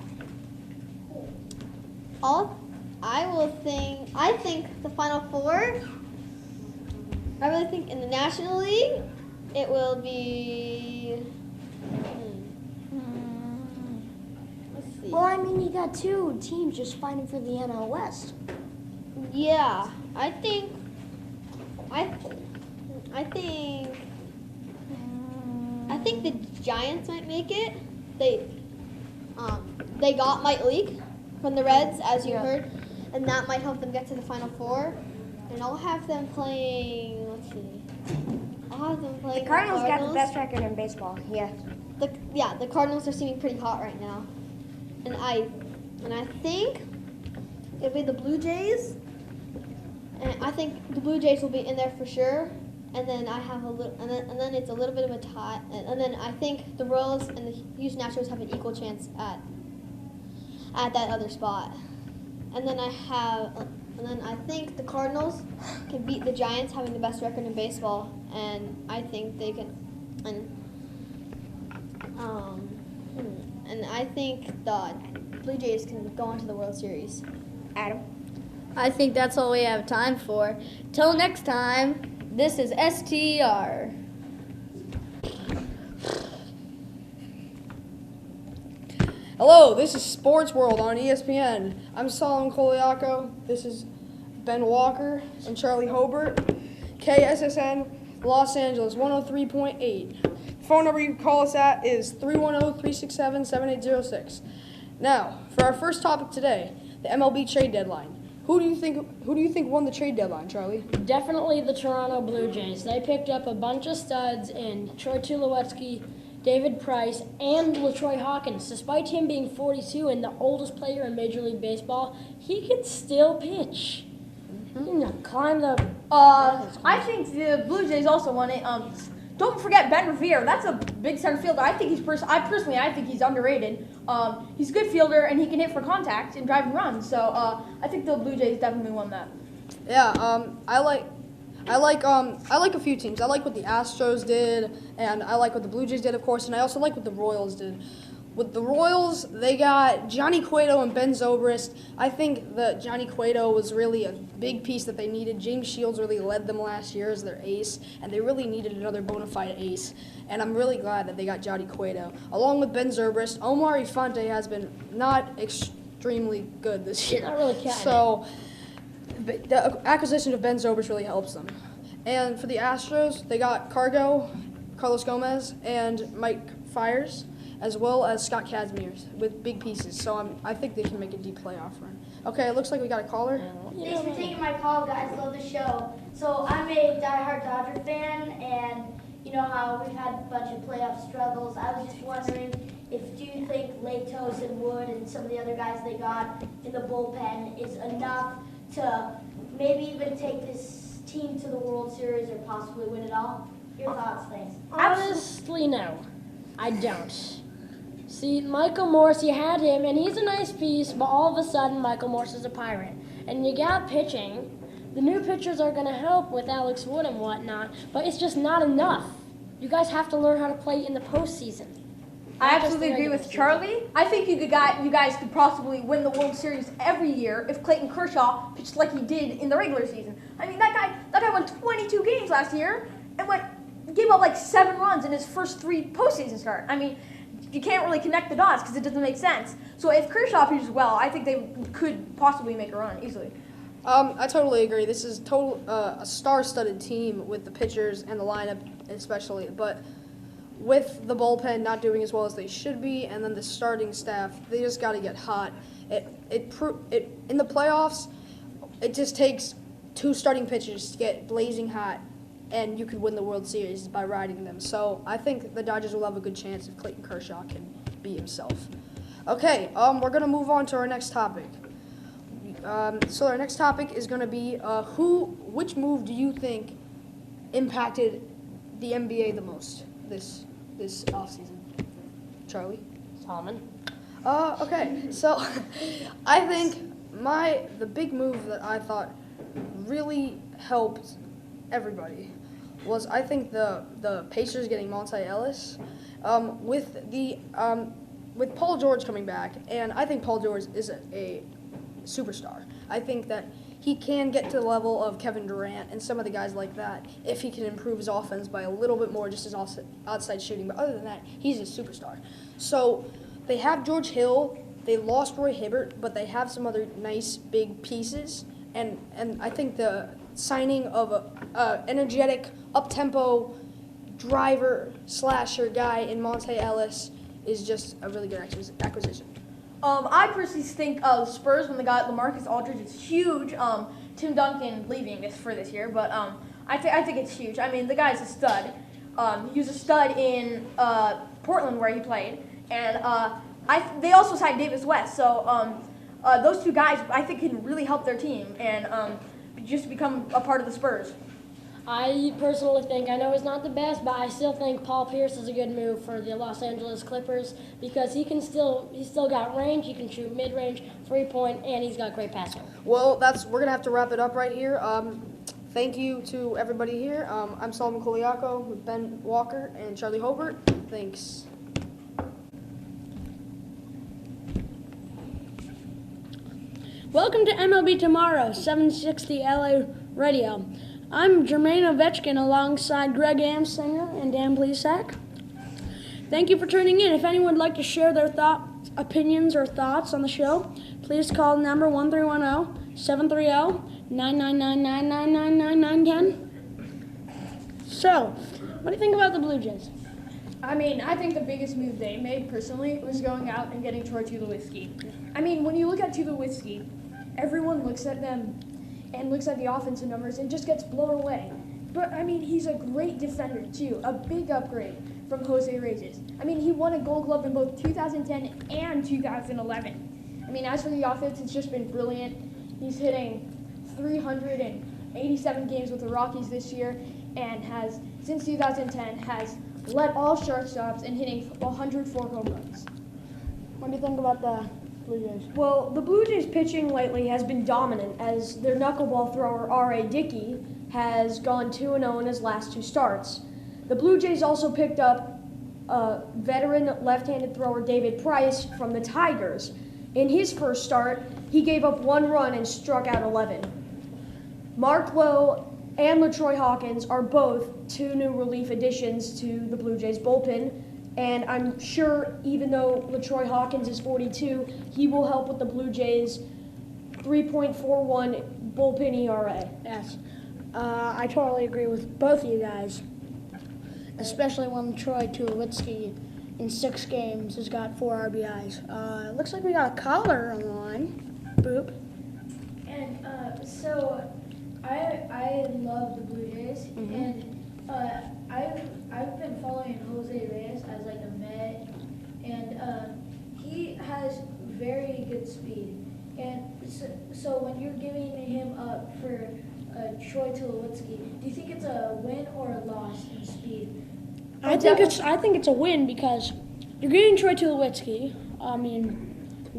I think the Final Four. I really think in the National League, it will be. Let's see. Well, I mean, you got two teams just fighting for the NL West. Yeah, I think the Giants might make it. They got Mike Leake from the Reds, as you heard, and that might help them get to the Final Four. And I'll have them playing. Let's see. I'll have them playing. The Cardinals got the best record in baseball. Yeah. The Cardinals are seeming pretty hot right now, and I think it'll be the Blue Jays. And I think the Blue Jays will be in there for sure. And then I have a little, and then it's a little bit of a tie. And then I think the Royals and the Houston Astros have an equal chance at that other spot. And then I think the Cardinals can beat the Giants, having the best record in baseball. And I think they can. And I think the Blue Jays can go on to the World Series. Adam? I think that's all we have time for. Till next time, this is STR. Hello, this is Sports World on ESPN. I'm Solomon Koliako. This is Ben Walker and Charlie Hobart. KSSN Los Angeles 103.8. Phone number you can call us at is 310-367-7806. Now, for our first topic today, the MLB trade deadline. Who do you think won the trade deadline, Charlie? Definitely the Toronto Blue Jays. They picked up a bunch of studs in Troy Tulowitzki, David Price, and LaTroy Hawkins. Despite him being 42 and the oldest player in Major League Baseball, he can still pitch. He can climb the... I think the Blue Jays also won it. Don't forget Ben Revere. That's a big center fielder. I think I think he's underrated. He's a good fielder and he can hit for contact and drive and run. So I think the Blue Jays definitely won that. Yeah, I like a few teams. I like what the Astros did, and I like what the Blue Jays did, of course, and I also like what the Royals did. With the Royals, they got Johnny Cueto and Ben Zobrist. I think that Johnny Cueto was really a big piece that they needed. James Shields really led them last year as their ace, and they really needed another bona fide ace. And I'm really glad that they got Johnny Cueto. Along with Ben Zobrist, Omar Infante has been not extremely good this year. Not really catching. So the acquisition of Ben Zobrist really helps them. And for the Astros, they got Carlos Gomez, and Mike Fiers, as well as Scott Kazmir with big pieces. So I think they can make a deep playoff run. Okay, it looks like we got a caller. Thanks for taking my call, guys. Love the show. So I'm a diehard Dodger fan, and you know how we've had a bunch of playoff struggles. I was just wondering do you think Latos and Wood and some of the other guys they got in the bullpen is enough to maybe even take this team to the World Series or possibly win it all? Your thoughts, thanks. Honestly, no. I don't. See, Michael Morse, you had him, and he's a nice piece, but all of a sudden, Michael Morse is a pirate. And you got pitching. The new pitchers are going to help with Alex Wood and whatnot, but it's just not enough. You guys have to learn how to play in the postseason. I absolutely agree with Charlie. I think you guys could possibly win the World Series every year if Clayton Kershaw pitched like he did in the regular season. I mean, that guy won 22 games last year and gave up like 7 runs in his first 3 postseason starts. I mean, you can't really connect the dots because it doesn't make sense. So if Kershaw pitches well, I think they could possibly make a run easily. I totally agree. This is a star-studded team with the pitchers and the lineup especially, but with the bullpen not doing as well as they should be, and then the starting staff, they just got to get hot. It in the playoffs, it just takes 2 starting pitchers to get blazing hot, and you could win the World Series by riding them. So I think the Dodgers will have a good chance if Clayton Kershaw can be himself. Okay, we're gonna move on to our next topic. So our next topic is gonna be which move do you think impacted the NBA the most this offseason? Charlie? Solomon. Okay, so I think the big move that I thought really helped everybody was I think the Pacers getting Monte Ellis with Paul George coming back, and I think Paul George is a superstar. I think that he can get to the level of Kevin Durant and some of the guys like that if he can improve his offense by a little bit more, just his outside shooting. But other than that, he's a superstar. So they have George Hill. They lost Roy Hibbert, but they have some other nice big pieces. And I think the signing of a energetic, up-tempo driver slasher guy in Monte Ellis is just a really good acquisition. I personally think the Spurs, when they got LaMarcus Aldridge, it's huge. Tim Duncan leaving for this year, but I think it's huge. I mean, the guy's a stud. He was a stud in Portland where he played, and they also signed Davis West. So those 2 guys, I think, can really help their team and just become a part of the Spurs. I personally think, I know he's not the best, but I still think Paul Pierce is a good move for the Los Angeles Clippers because he's still got range, he can shoot mid-range, 3-point, and he's got great passing. Well, we're gonna have to wrap it up right here. Thank you to everybody here. I'm Solomon Koliako with Ben Walker and Charlie Hobart. Thanks. Welcome to MLB Tomorrow, 760 LA Radio. I'm Jermaine Ovechkin alongside Greg Amsinger and Dan Plesac. Thank you for tuning in. If anyone would like to share their opinions or thoughts on the show, please call the number 1310-730-999-999-910. So, what do you think about the Blue Jays? I mean, I think the biggest move they made, personally, was going out and getting Troy Tulowitzki. I mean, when you look at Tulowitzki, everyone looks at them and looks at the offensive numbers and just gets blown away. But, I mean, he's a great defender, too. A big upgrade from Jose Reyes. I mean, he won a Gold Glove in both 2010 and 2011. I mean, as for the offense, it's just been brilliant. He's hitting 387 games with the Rockies this year and has, since 2010, has led all shortstops in hitting 104 home runs. What do you think about the Blue Jays? Well, the Blue Jays pitching lately has been dominant as their knuckleball thrower R.A. Dickey has gone 2-0 in his last 2 starts. The Blue Jays also picked up veteran left-handed thrower David Price from the Tigers. In his first start, he gave up 1 run and struck out 11. Mark Lowe and LaTroy Hawkins are both 2 new relief additions to the Blue Jays bullpen. And I'm sure even though LaTroy Hawkins is 42, he will help with the Blue Jays' 3.41 bullpen ERA. Yes, I totally agree with both of you guys, especially when Troy Tulowitzki in 6 games has got 4 RBIs. Looks like we got a caller on the line. Boop. And so I love the Blue Jays, and I've been following Jose Reyes as like a Met, and he has very good speed. And so when you're giving him up for Troy Tulowitzki, do you think it's a win or a loss in speed? I think it's a win because you're getting Troy Tulowitzki. I mean,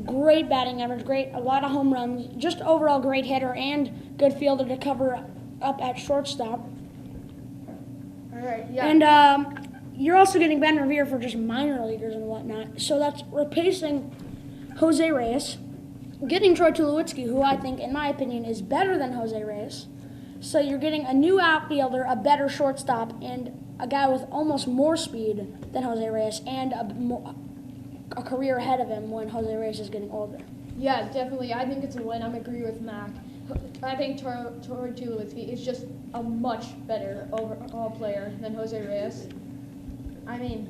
great batting average, a lot of home runs, just overall great hitter and good fielder to cover up at shortstop. All right, yeah. And you're also getting Ben Revere for just minor leaguers and whatnot. So that's replacing Jose Reyes, getting Troy Tulowitzki, who I think, in my opinion, is better than Jose Reyes. So you're getting a new outfielder, a better shortstop, and a guy with almost more speed than Jose Reyes, and a career ahead of him when Jose Reyes is getting older. Yeah, definitely. I think it's a win. I agree with Mac. I think Troy Tulowitzki is just a much better overall player than Jose Reyes. I mean,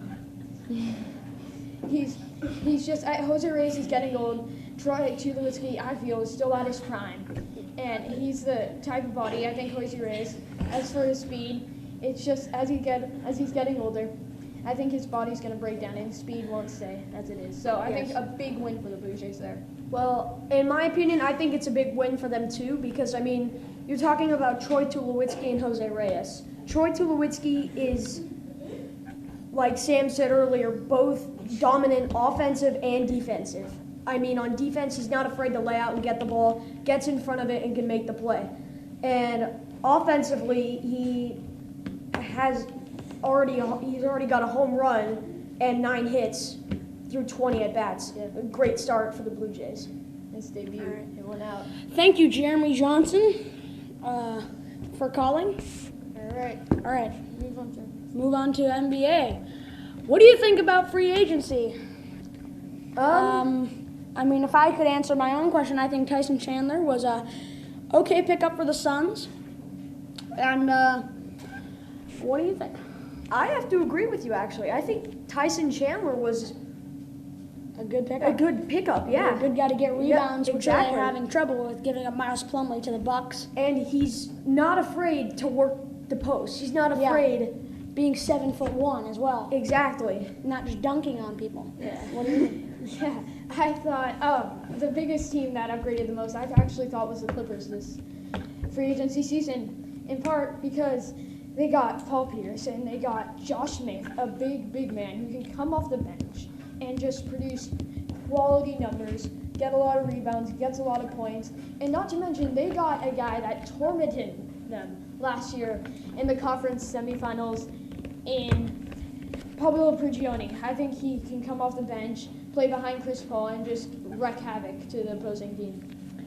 he's just Jose Reyes is getting old. Troy Tulowitzki, I feel, is still at his prime, and he's the type of body I think Jose Reyes. As for his speed, it's just as he's getting older, I think his body's going to break down and speed won't stay as it is. So I think a big win for the Blue Jays there. Well, in my opinion, I think it's a big win for them too because, I mean, you're talking about Troy Tulowitzki and Jose Reyes. Troy Tulowitzki is, like Sam said earlier, both dominant offensive and defensive. I mean, on defense, he's not afraid to lay out and get the ball, gets in front of it, and can make the play. And offensively, he's already got a home run and 9 hits through 20 at-bats. A great start for the Blue Jays. His debut, it went out. Thank you, Jeremy Johnson, for calling. All right. All right. Move on to NBA. What do you think about free agency? I mean, if I could answer my own question, I think Tyson Chandler was a okay pickup for the Suns. And what do you think? I have to agree with you, actually. I think Tyson Chandler was a good pickup. A good pickup, yeah. A good guy to get rebounds, Yep, which exactly. they're having trouble with giving up Miles Plumlee to the Bucks. And he's not afraid to work the post. He's not afraid. Being 7'1" as well. Exactly. Not just dunking on people. Yeah. What do you think? Yeah, I thought the biggest team that upgraded the most, I actually thought was the Clippers this free agency season, in part because they got Paul Pierce and they got Josh Smith, a big man who can come off the bench and just produce quality numbers, get a lot of rebounds, gets a lot of points, and not to mention they got a guy that tormented them last year in the conference semifinals in Pablo Prigioni. I think he can come off the bench, play behind Chris Paul, and just wreak havoc to the opposing team.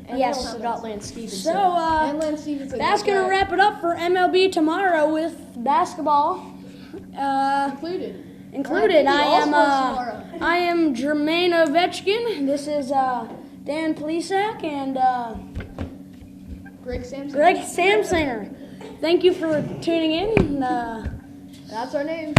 And Yes, also got Lance Stevenson. So, and Lance Stevenson. that's going to wrap it up for MLB tomorrow with basketball. Included. I am Jermaine Ovechkin. This is Dan Plesac and Greg Samsinger. Greg Samsinger. Thank you for tuning in. That's our name.